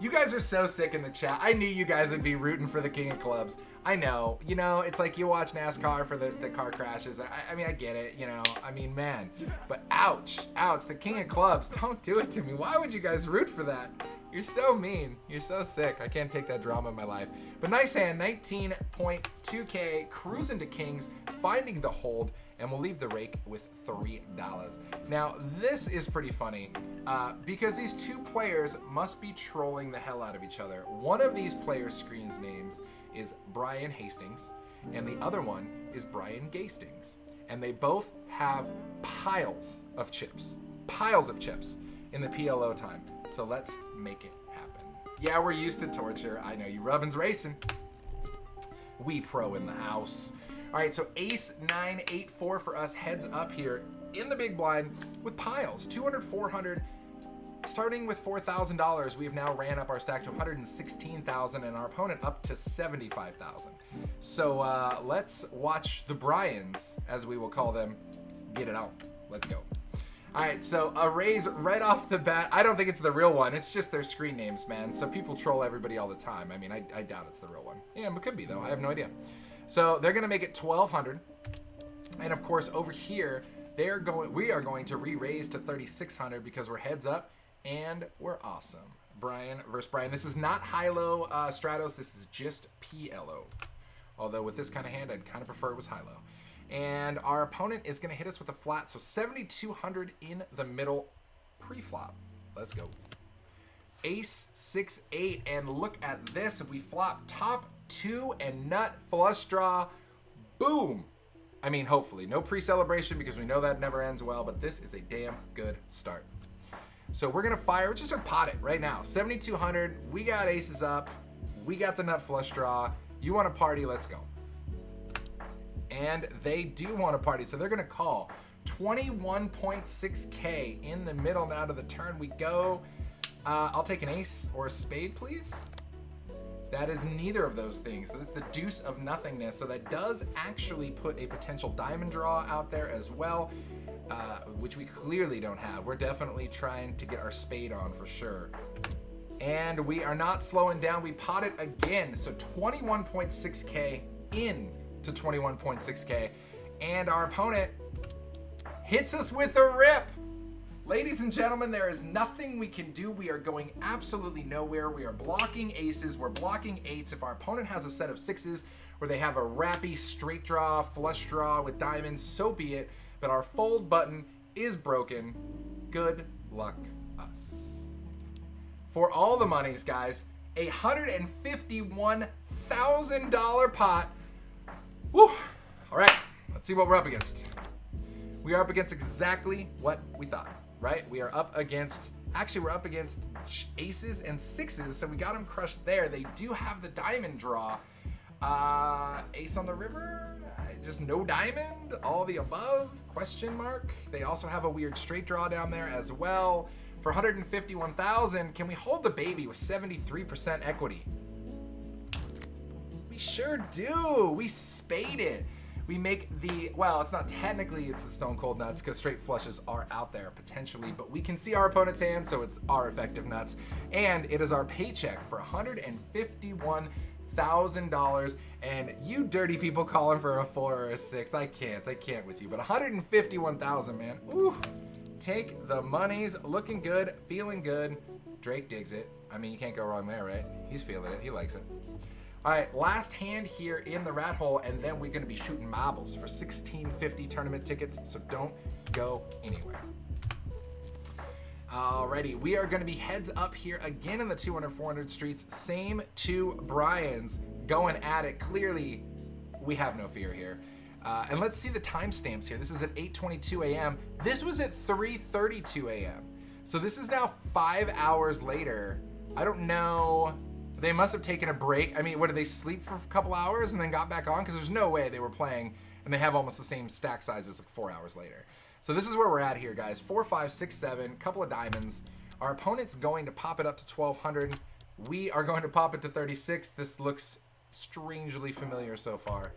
You guys are so sick in the chat. I knew you guys would be rooting for the king of clubs. I know, you know, it's like you watch NASCAR for the car crashes. I mean, I get it, you know, I mean, man, but ouch, the king of clubs, don't do it to me. Why would you guys root for that? You're so mean. You're so sick. I can't take that drama in my life. But nice hand, 19.2K, cruising to kings, finding the hold, and we'll leave the rake with $3. Now, this is pretty funny because these 2 players must be trolling the hell out of each other. One of these players' screen's names is Brian Hastings, and the other one is Brian Gastings. And they both have piles of chips in the PLO time. So let's make it happen. Yeah, we're used to torture. I know you rubbin's racing. We pro in the house. All right, so ace 9, 8, 4 for us heads up here in the big blind with piles, 200, 400. Starting with $4,000, we have now ran up our stack to $116,000 and our opponent up to $75,000. So let's watch the Bryans, as we will call them, get it on. Let's go. All right, so a raise right off the bat. I don't think it's the real one. It's just their screen names, man. So people troll everybody all the time. I mean, I doubt it's the real one. Yeah, it could be, though. I have no idea. So they're going to make it 1,200. And, of course, over here, we are going to re-raise to 3,600 because we're heads up. And we're awesome. Brian versus Brian. This is not high-low Stratos. This is just PLO. Although with this kind of hand, I'd kind of prefer it was high-low. And our opponent is going to hit us with a flat. So 7,200 in the middle pre-flop. Let's go. Ace 6, 8. And look at this. If we flop top 2 and nut flush draw, boom. I mean, hopefully. No pre-celebration because we know that never ends well. But this is a damn good start. So we're going to fire, we're just going to pot it right now. 7,200, we got aces up, we got the nut flush draw. You want to party, let's go. And they do want to party, so they're going to call. 21.6K in the middle now to the turn we go. I'll take an ace or a spade, please. That is neither of those things. So that's the deuce of nothingness. So that does actually put a potential diamond draw out there as well. Which we clearly don't have. We're definitely trying to get our spade on for sure. And we are not slowing down. We pot it again. So 21.6K in to 21.6K. And our opponent hits us with a rip. Ladies and gentlemen, there is nothing we can do. We are going absolutely nowhere. We are blocking aces. We're blocking eights. If our opponent has a set of sixes where they have a rappy straight draw, flush draw with diamonds, so be it. But our fold button is broken. Good luck us. For all the monies, guys, a $151,000 pot. Woo! All right, let's see what we're up against. We are up against exactly what we thought, right? We are up against, actually we're up against aces and sixes, so we got them crushed there. They do have the diamond draw. Ace on the river, just no diamond, all the above, question mark. They also have a weird straight draw down there as well. For 151,000, can we hold the baby with 73% equity? We sure do. We spade it. We make the, well, it's not technically, it's the stone cold nuts because straight flushes are out there potentially, but we can see our opponent's hand, so it's our effective nuts. And it is our paycheck for 151,000. $150,000. And you dirty people calling for a 4 or a 6. I can't with you. But 151,000, man. Ooh. Take the monies. Looking good. Feeling good. Drake digs it. I mean, you can't go wrong there, right? He's feeling it. He likes it. All right, last hand here in the rat hole, and then we're going to be shooting marbles for $16.50 tournament tickets, so don't go anywhere. Alrighty, we are going to be heads up here again in the 200-400 streets. Same two Bryans going at it. Clearly, we have no fear here. And let's see the timestamps here. This is at 8:22 a.m. This was at 3:32 a.m. So this is now 5 hours later. I don't know. They must have taken a break. I mean, what, did they sleep for a couple hours and then got back on? Because there's no way they were playing and they have almost the same stack sizes like 4 hours later. So this is where we're at here, guys. 4, 5, 6, 7, couple of diamonds. Our opponent's going to pop it up to 1,200. We are going to pop it to 36. This looks strangely familiar so far.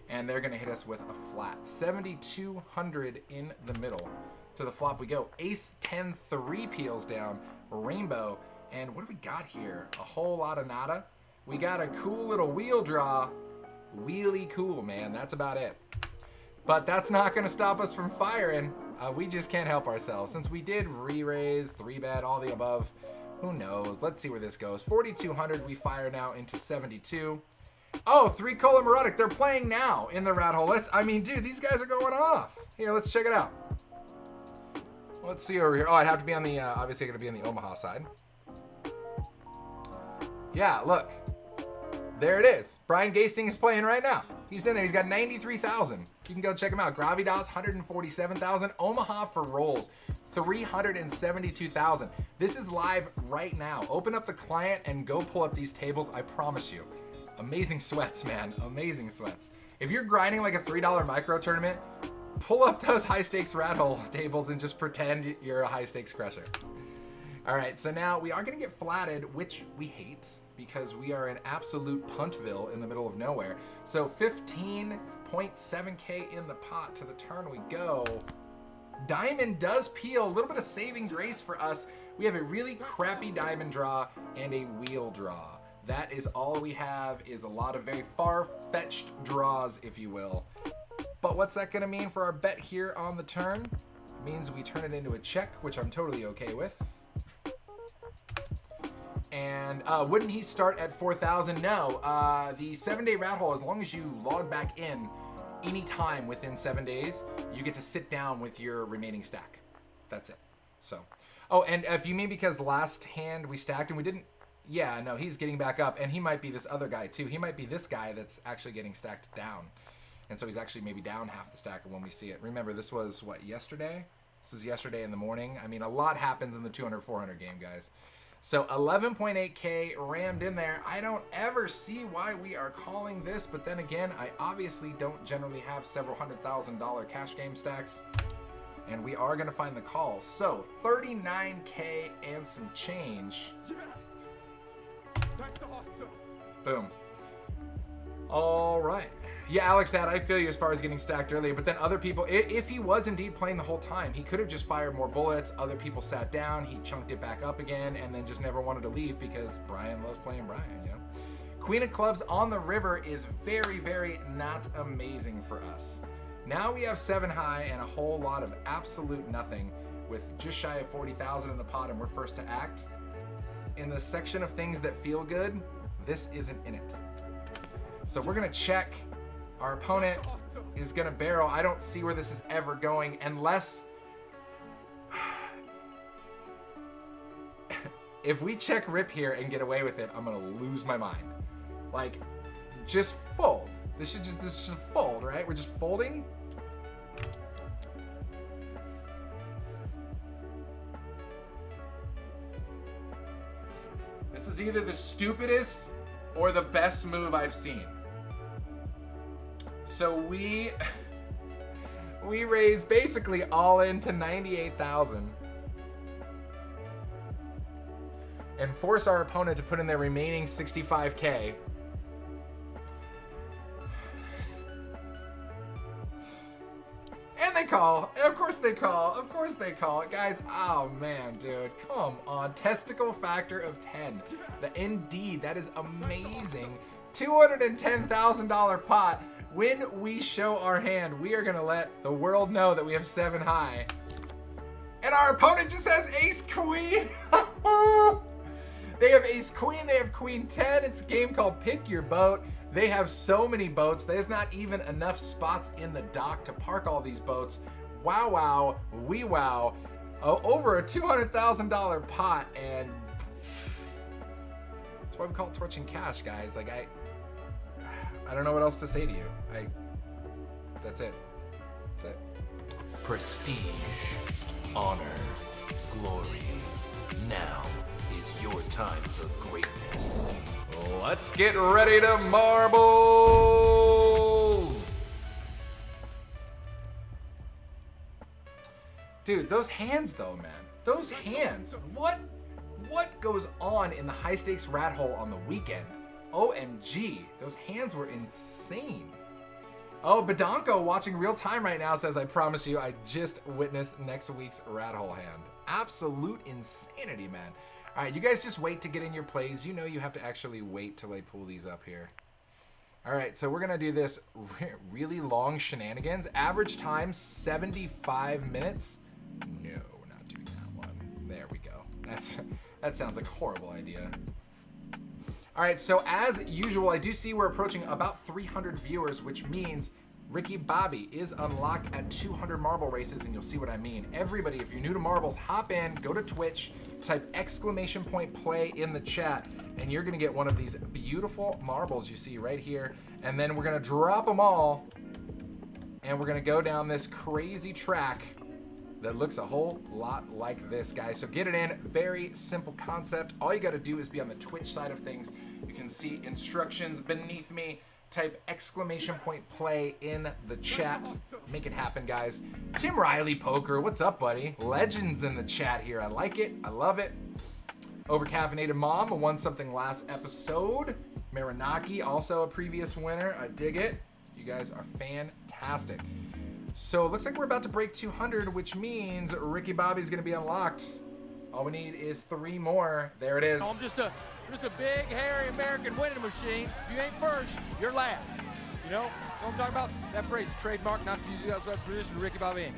And they're going to hit us with a flat. 7,200 in the middle. To the flop we go. Ace 10, 3 peels down. Rainbow. And what do we got here? A whole lot of nada. We got a cool little wheel draw. Wheelie cool, man. That's about it. But that's not going to stop us from firing. We just can't help ourselves. Since we did re-raise, 3-bet, all the above, who knows? Let's see where this goes. 4,200, we fire now into 72. Oh, 3 Cola Neurotic. They're playing now in the rat hole. I mean, dude, these guys are going off. Here, let's check it out. Let's see over here. Oh, I'd have to be on the, obviously going to be on the Omaha side. Yeah, look. There it is. Brian Gasting is playing right now. He's in there. He's got 93,000. You can go check him out. Gravitas, 147,000. Omaha for rolls, 372,000. This is live right now. Open up the client and go pull up these tables. I promise you. Amazing sweats, man. Amazing sweats. If you're grinding like a $3 micro tournament, pull up those high stakes rat hole tables and just pretend you're a high stakes crusher. All right, so now we are going to get flatted, which we hate because we are in absolute puntville in the middle of nowhere. So 15.7K in the pot. To the turn we go. Diamond does peel. A little bit of saving grace for us. We have a really crappy diamond draw and a wheel draw. That is all we have, is a lot of very far-fetched draws, if you will. But what's that going to mean for our bet here on the turn? It means we turn it into a check, which I'm totally okay with. And wouldn't he start at 4,000? No. The 7-day rat hole, as long as you log back in any time within 7 days, you get to sit down with your remaining stack. That's it. So, oh, and if you mean because last hand we stacked and we didn't, yeah, no, he's getting back up, and he might be this other guy too. He might be this guy that's actually getting stacked down. And so he's actually maybe down half the stack when we see it. Remember, this was, what, yesterday? This is yesterday in the morning. I mean, a lot happens in the 200-400 game, guys. So 11.8K rammed in there. I don't ever see why we are calling this, but then again, I obviously don't generally have several $100,000 cash game stacks, and we are going to find the call. So 39K and some change. Yes! That's awesome! Boom. All right. Yeah, Alex, Dad, I feel you as far as getting stacked earlier, but then other people, if he was indeed playing the whole time, he could have just fired more bullets. Other people sat down, he chunked it back up again, and then just never wanted to leave because Brian loves playing Brian, you know? Queen of Clubs on the river is very, very not amazing for us. Now we have 7 high and a whole lot of absolute nothing with just shy of 40,000 in the pot, and we're first to act. In the section of things that feel good, this isn't in it. So we're gonna check. Our opponent is gonna barrel. I don't see where this is ever going unless if we check rip here and get away with it, I'm gonna lose my mind. Like, just fold. This is just fold, right? We're just folding. This is either the stupidest or the best move I've seen. So we raise basically all into 98,000 and force our opponent to put in their remaining 65K. And they call. Of course they call. Of course they call. Guys, oh man, dude. Come on. Testicle factor of 10. Indeed, that is amazing. $210,000 pot. When we show our hand, we are gonna let the world know that we have 7 high. And our opponent just has ace queen. They have ace queen, they have queen 10. It's a game called Pick Your Boat. They have so many boats. There's not even enough spots in the dock to park all these boats. Wow, wow, we wow. Over a $200,000 pot, and that's why we call it torching cash, guys. Like, I don't know what else to say to you. That's it. That's it. Prestige, honor, glory. Now is your time for greatness. Let's get ready to marbles! Dude, those hands though, man. Those hands. What goes on in the high stakes rat hole on the weekend? OMG, those hands were insane. Oh, Badonko watching real time right now says, I promise you, I just witnessed next week's rat hole hand. Absolute insanity, man. All right, you guys just wait to get in your plays. You know you have to actually wait till I pull these up here. All right, so we're gonna do this really long shenanigans. Average time, 75 minutes. No, we're not doing that one. There we go. That sounds like a horrible idea. All right, so as usual, I do see we're approaching about 300 viewers, which means Ricky Bobby is unlocked at 200 marble races, and you'll see what I mean. Everybody, if you're new to marbles, hop in, go to Twitch, type !play in the chat, and you're gonna get one of these beautiful marbles you see right here, and then we're gonna drop them all, and we're gonna go down this crazy track that looks a whole lot like this, guys. So get it in, very simple concept. All you gotta do is be on the Twitch side of things. You can see instructions beneath me. Type !play in the chat. Make it happen, guys. Tim Riley Poker, what's up, buddy? Legends in the chat here. I like it, I love it. Overcaffeinated Mom won something last episode. Marinaki, also a previous winner. I dig it. You guys are fantastic. So it looks like we're about to break 200, which means Ricky Bobby's gonna be unlocked. All we need is 3 more. There it is. I'm just a big, hairy American winning machine. If you ain't first, you're last. You know what I'm talking about? That phrase, trademark, not to use outside tradition, Ricky Bobby Inc.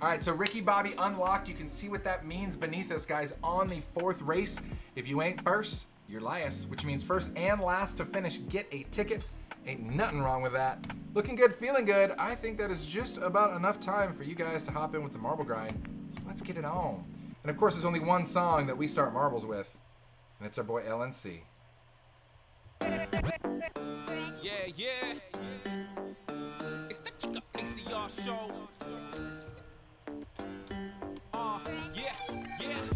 All right, so Ricky Bobby unlocked. You can see what that means beneath us, guys, on the 4th race. If you ain't first, you're last, which means first and last to finish get a ticket. Ain't nothing wrong with that. Looking good, feeling good. I think that is just about enough time for you guys to hop in with the marble grind. So let's get it on. And of course, there's only one song that we start marbles with, and it's our boy LNC. Yeah, yeah. It's the Chica ACR show. Yeah.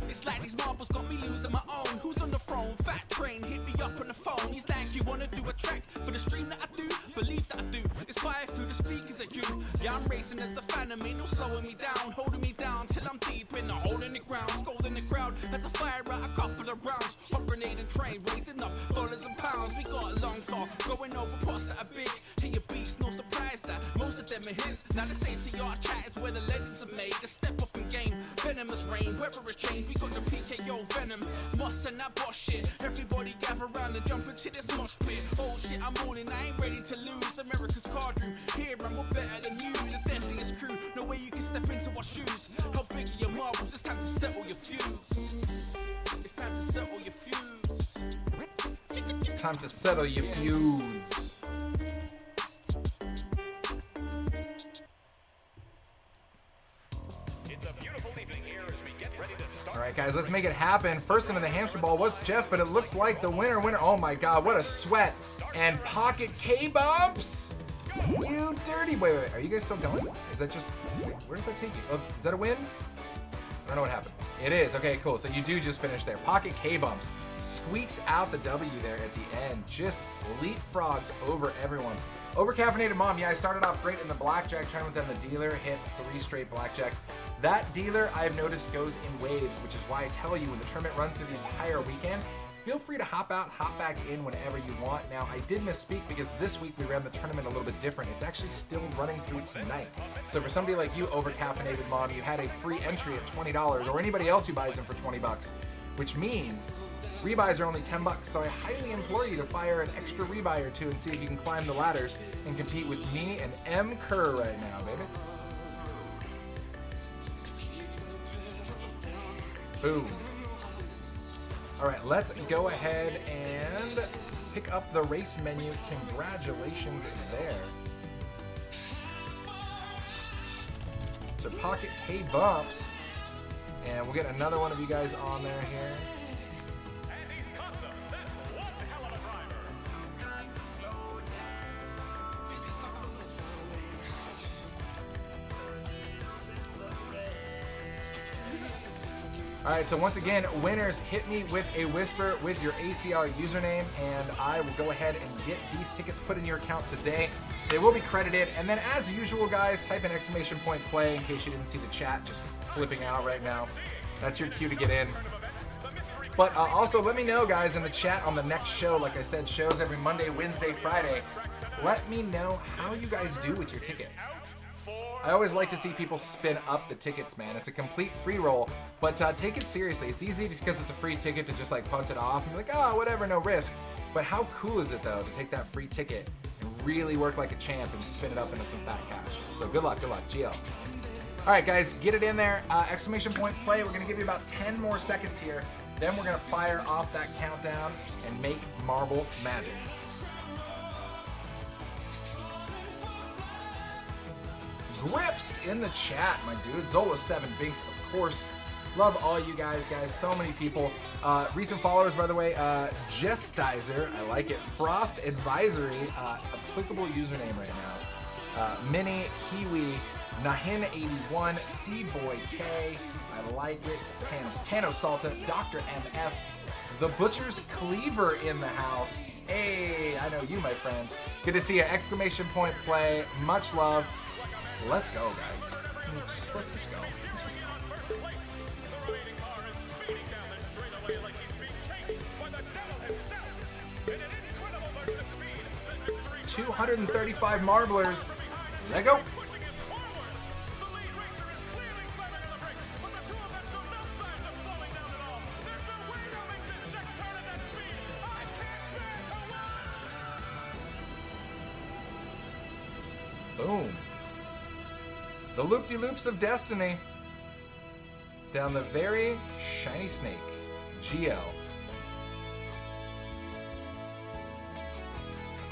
It's like these marbles got me losing my own. Who's on the throne? Fat Train hit me up on the phone. He's like, you wanna do a track for the stream that I do? Believe that I do. It's fire through the speakers at you. Yeah, I'm racing as the phantom, ain't no slowing me down, holding me down till I'm deep in the hole in the ground, scolding the crowd as I fire out a couple of rounds. Hot grenade and train, raising up dollars and pounds. We got a long car, going over pots that are big. To your beats, no surprise that most of them are his. Now this ACR chat is where the legends are made. Just step up and game, venomous rain, weather is changed. We got the PKO venom, Moss and that boss shit. Everybody gather around and jump into this mosh pit. Oh shit, I'm all in, I ain't ready to lose. America's card room, here and we're better than you. The deadliest crew, no way you can step into our shoes. How big are your marbles? It's time to settle your fuse. It's time to settle your fuse. It's time to settle your feuds. It's a beautiful evening here as we get ready to start. All right, guys, let's make it happen. First into the hamster ball was Jeff, but it looks like the winner. Oh my God, what a sweat. And pocket K-bumps. You dirty. Wait. Are you guys still going? Is that just, where does that take you? Oh, is that a win? I don't know what happened. It is. Okay, cool. So you do just finish there. Pocket K-bumps squeaks out the W there at the end. Just leapfrogs over everyone. Overcaffeinated Mom. Yeah, I started off great in the blackjack tournament, then the dealer hit 3 straight blackjacks. That dealer, I've noticed, goes in waves, which is why I tell you when the tournament runs through the entire weekend, feel free to hop out, hop back in whenever you want. Now, I did misspeak because this week we ran the tournament a little bit different. It's actually still running through tonight. So for somebody like you, Overcaffeinated Mom, you had a free entry at $20, or anybody else who buys them for $20, which means Rebuys are only 10 bucks, so I highly implore you to fire an extra rebuy or two and see if you can climb the ladders and compete with me and M. Kerr right now, baby. Boom. All right, let's go ahead and pick up the race menu. Congratulations there. So Pocket K Bumps. And we'll get another one of you guys on there here. And he's custom. That's one hell of a driver. All right, so once again, winners, hit me with a whisper with your ACR username, and I will go ahead and get these tickets put in your account today. They will be credited, and then as usual, guys, type in ! play in case you didn't see the chat just flipping out right now. That's your cue to get in. But also, let me know, guys, in the chat on the next show. Like I said, shows every Monday, Wednesday, Friday. Let me know how you guys do with your ticket. I always like to see people spin up the tickets, man. It's a complete free roll, but take it seriously. It's easy just because it's a free ticket to just like punt it off and be like, oh, whatever, no risk. But how cool is it, though, to take that free ticket and really work like a champ and spin it up into some fat cash? So good luck, GL. All right, guys, get it in there. ! Play. We're going to give you about 10 more seconds here. Then we're going to fire off that countdown and make marble magic. Gripsed in the chat, my dude. Zola7 Binks, of course. Love all you guys. So many people. Recent followers, by the way. Jestizer, I like it. Frost Advisory, applicable username right now. Mini Kiwi, Nahin81, Seaboy K, I like it. Tano Salta, Dr. MF, The Butcher's Cleaver in the house. Hey, I know you, my friend. Good to see you. ! Play. Much love. Let's go, guys. Let's just go. 235 marblers. Let go. Boom. The loop-de-loops of destiny. Down the very shiny snake. GL.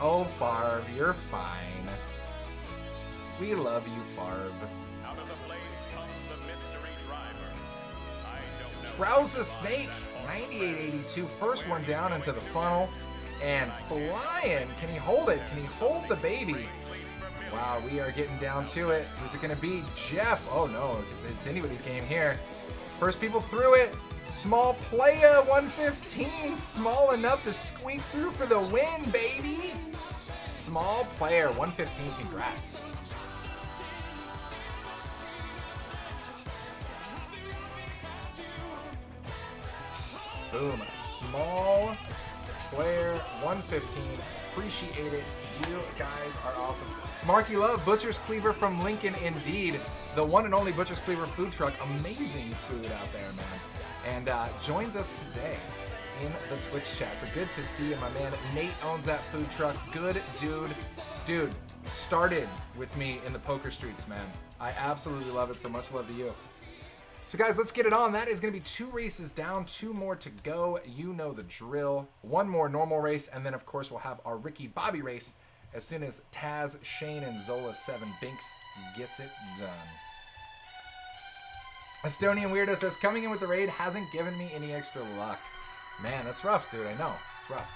Oh, Farb, you're fine. We love you, Farb. Out of the flames comes the mystery driver. I don't know. Trouser Snake, 9882. First one down into the funnel. And flying. Can he hold it? Can he hold the baby? Wow, we are getting down to it. Who's it going to be? Jeff. Oh, no, because it's anybody's game here. First people through it. Small playa, 115. Small enough to squeak through for the win, baby. Small player, 115. Congrats. Boom. Small player, 115. Appreciate it. You guys are awesome. Marky Love, Butcher's Cleaver from Lincoln, indeed. The one and only Butcher's Cleaver food truck. Amazing food out there, man. And joins us today in the Twitch chat. So good to see you, my man. Nate owns that food truck. Good dude. Dude, started with me in the poker streets, man. I absolutely love it. So much love to you. So guys, let's get it on. That is going to be 2 races down, 2 more to go. You know the drill. 1 more normal race, and then of course we'll have our Ricky Bobby race as soon as Taz, Shane, and Zola7 Binks gets it done. Estonian Weirdo says, coming in with the raid hasn't given me any extra luck. Man, that's rough, dude. I know. It's rough.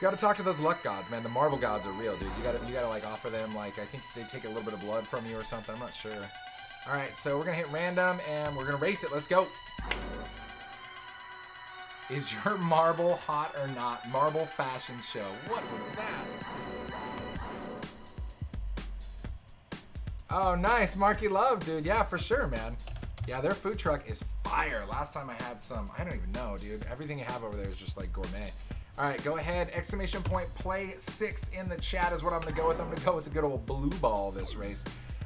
You gotta talk to those luck gods, man. The marble gods are real, dude. You gotta like offer them, like, I think they take a little bit of blood from you or something. I'm not sure. All right, so we're gonna hit random and we're gonna race it. Let's go. Is your marble hot or not? Marble fashion show. What was that? Oh, nice. Marky Love, dude. Yeah, for sure, man. Yeah, their food truck is fire. Last time I had some, I don't even know, dude. Everything you have over there is just like gourmet. All right, go ahead. ! Play 6 in the chat is what I'm gonna go with. I'm gonna go with the good old blue ball this race.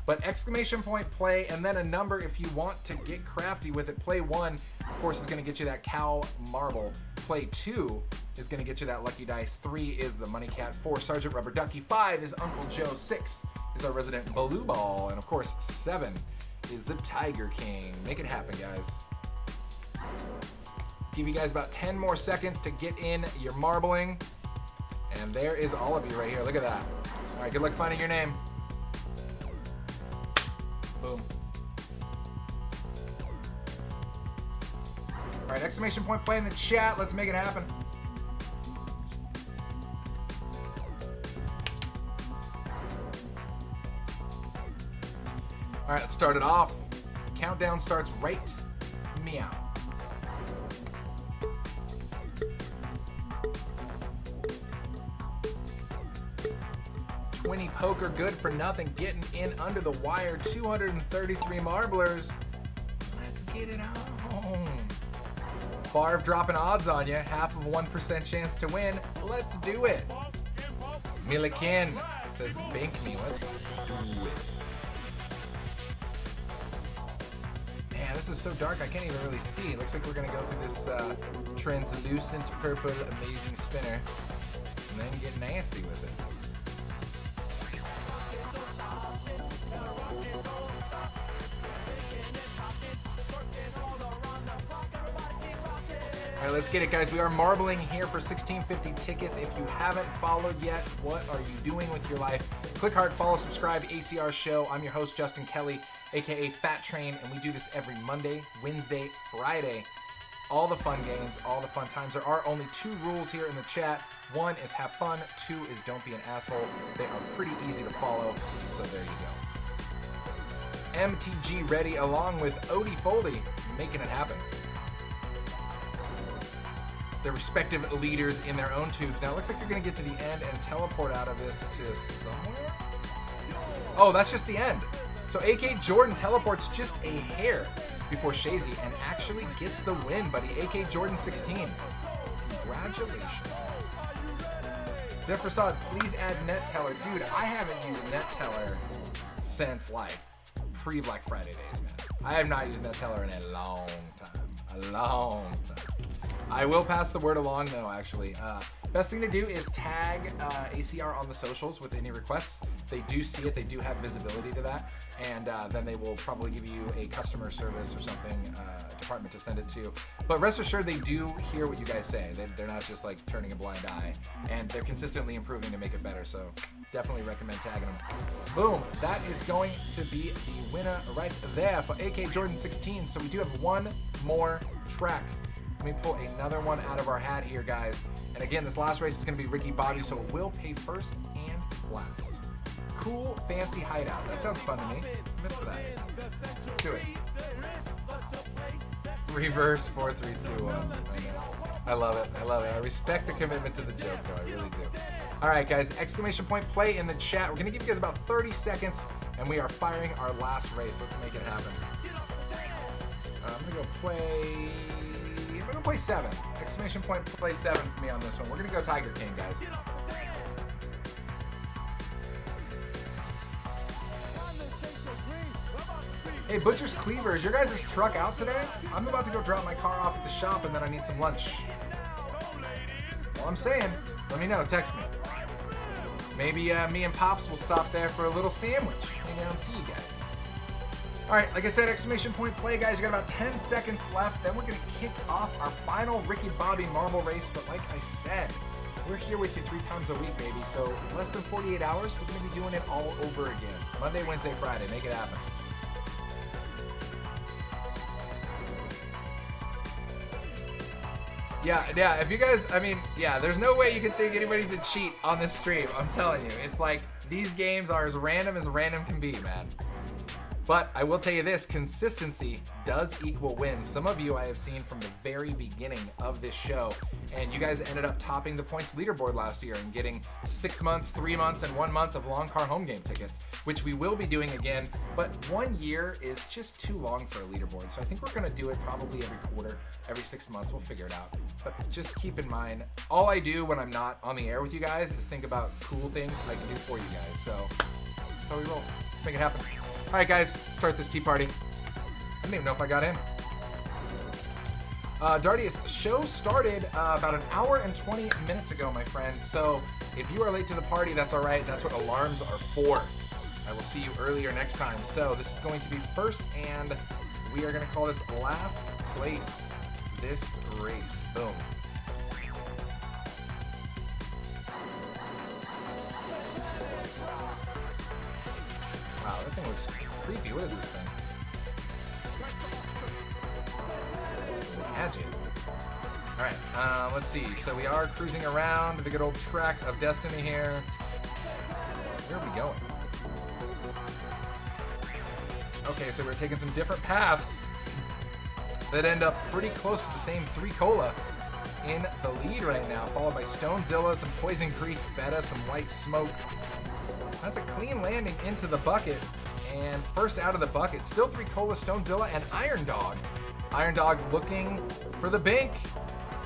But exclamation point play and then a number if you want to get crafty with it. Play 1, of course, is going to get you that cow marble. Play 2 is going to get you that lucky dice. 3 is the money cat. 4, Sergeant Rubber Ducky. 5 is Uncle Joe. 6 is our resident Baloo Ball. And of course, 7 is the Tiger King. Make it happen, guys. Give you guys about 10 more seconds to get in your marbling. And there is all of you right here. Look at that. All right, good luck finding your name. Boom. All right, exclamation point play in the chat. Let's make it happen. All right, let's start it off. Countdown starts right meow. Winnie Poker, good for nothing, getting in under the wire. 233 marblers. Let's get it on. Favre dropping odds on you. Half of 1% chance to win. Let's do it. Milliken says, bank me. Let's do it. Man, this is so dark I can't even really see. Looks like we're going to go through this translucent purple amazing spinner and then get nasty with it. All right, let's get it, guys. We are marbling here for 1650 tickets. If you haven't followed yet, what are you doing with your life? Click heart, follow, subscribe, ACR show. I'm your host, Justin Kelly, aka Fat Train, and we do this every Monday, Wednesday, Friday. All the fun games, all the fun times. There are only 2 rules here in the chat. 1 is have fun, 2 is don't be an asshole. They are pretty easy to follow, so there you go. MTG ready along with Odie Foley, making it happen. Their respective leaders in their own tubes. Now it looks like you're gonna get to the end and teleport out of this to somewhere? Oh, that's just the end. So AK Jordan teleports just a hair before Shazy and actually gets the win, buddy. AK Jordan 16. Congratulations. Jeff Prasad, please add NetTeller. Dude, I haven't used NetTeller since like pre-Black Friday days, man. I have not used NetTeller in a long time. A long time. I will pass the word along though, actually. Best thing to do is tag ACR on the socials with any requests. They do see it, they do have visibility to that, and then they will probably give you a customer service or something, department to send it to. But rest assured they do hear what you guys say. They're not just like turning a blind eye, and they're consistently improving to make it better, so definitely recommend tagging them. Boom, that is going to be the winner right there for AK Jordan 16. So we do have one more track. Let me pull another one out of our hat here, guys. And again, this last race is going to be Ricky Bobby, so it will pay first and last. Cool, fancy hideout. That sounds fun to me. I'm in for that. Let's do it. Reverse 4, 3, 2, 1. I love it. I love it. I respect the commitment to the joke, though. I really do. All right, guys. Exclamation point play in the chat. We're going to give you guys about 30 seconds, and we are firing our last race. Let's make it happen. I'm going to go play... I'm going to play 7. Exclamation point play 7 for me on this one. We're going to go Tiger King, guys. Hey, Butcher's Cleaver, is your guys' truck out today? I'm about to go drop my car off at the shop and then I need some lunch. Well, I'm saying, let me know, text me. Maybe me and Pops will stop there for a little sandwich. Hang out and see you guys. All right, like I said, exclamation point play, guys. You got about 10 seconds left. Then we're going to kick off our final Ricky Bobby marble race. But like I said, we're here with you 3 times a week, baby. So less than 48 hours, we're going to be doing it all over again. Monday, Wednesday, Friday. Make it happen. Yeah, if you guys, I mean, yeah, there's no way you can think anybody's a cheat on this stream. I'm telling you. It's like, these games are as random can be, man. But I will tell you this, consistency does equal wins. Some of you I have seen from the very beginning of this show, and you guys ended up topping the points leaderboard last year and getting 6 months, 3 months, and 1 month of long car home game tickets, which we will be doing again. But 1 year is just too long for a leaderboard. So I think we're gonna do it probably every quarter, every 6 months. We'll figure it out. But just keep in mind, all I do when I'm not on the air with you guys is think about cool things I can do for you guys. So that's how we roll. Let's make it happen. All right, guys, start this tea party. I didn't even know if I got in. Dardius, show started about an hour and 20 minutes ago, my friend. So if you are late to the party, that's all right. That's what alarms are for. I will see you earlier next time. So this is going to be first, and we are going to call this last place this race. Boom. Wow, that thing looks creepy. What is this thing? Imagine. Alright, let's see. So we are cruising around the good old track of destiny here. Where are we going? Okay, so we're taking some different paths that end up pretty close to the same 3 cola in the lead right now, followed by Stonezilla, some Poison Creek, Feta, some White Smoke. That's a clean landing into the bucket, and first out of the bucket, still 3 cola, Stonezilla, and Iron Dog. Iron Dog looking for the Bink,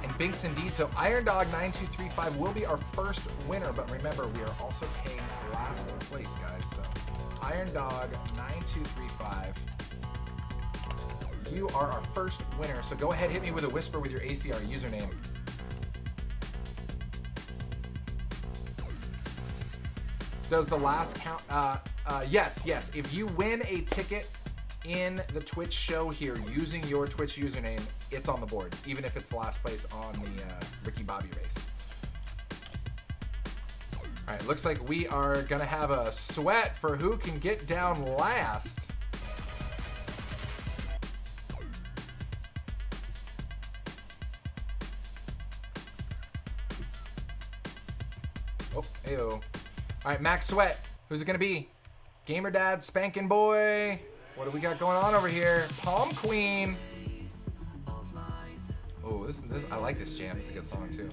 and Binks indeed. So Iron Dog 9235 will be our first winner, but remember, we are also paying last place, guys. So Iron Dog 9235, you are our first winner. So go ahead, hit me with a whisper with your ACR username. Does the last count? Yes. If you win a ticket in the Twitch show here using your Twitch username, it's on the board, even if it's the last place on the Ricky Bobby race. All right, looks like we are gonna have a sweat for who can get down last. Oh, ayo. All right, Max Sweat. Who's it gonna be? Gamer Dad, Spankin' Boy. What do we got going on over here? Palm Queen. Oh, this I like this jam. It's a good song too.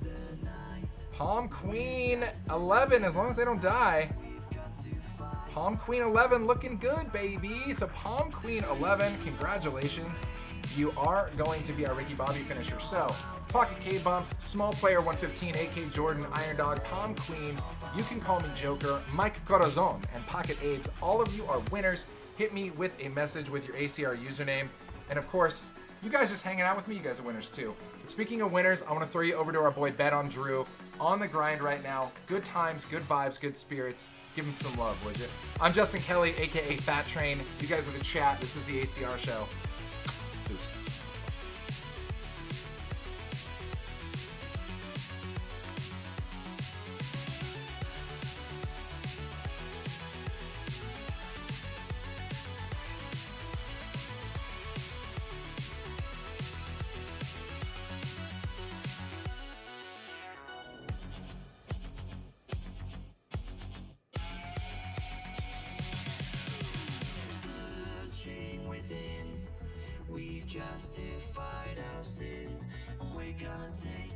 Palm Queen 11, as long as they don't die. Palm Queen 11 looking good, baby. So Palm Queen 11, congratulations. You are going to be our Ricky Bobby finisher. So Pocket K Bumps, Small Player 115, AK Jordan, Iron Dog, Palm Queen, You Can Call Me Joker, Mike Corazon, and Pocket Abe's. All of you are winners. Hit me with a message with your ACR username. And of course, you guys just hanging out with me, you guys are winners too. And speaking of winners, I want to throw you over to our boy Bet on Drew. On the grind right now. Good times, good vibes, good spirits. Give him some love, would you? I'm Justin Kelly, aka Fat Train. You guys are the chat. This is the ACR show. Deuces. We've justified our sin, and we're gonna take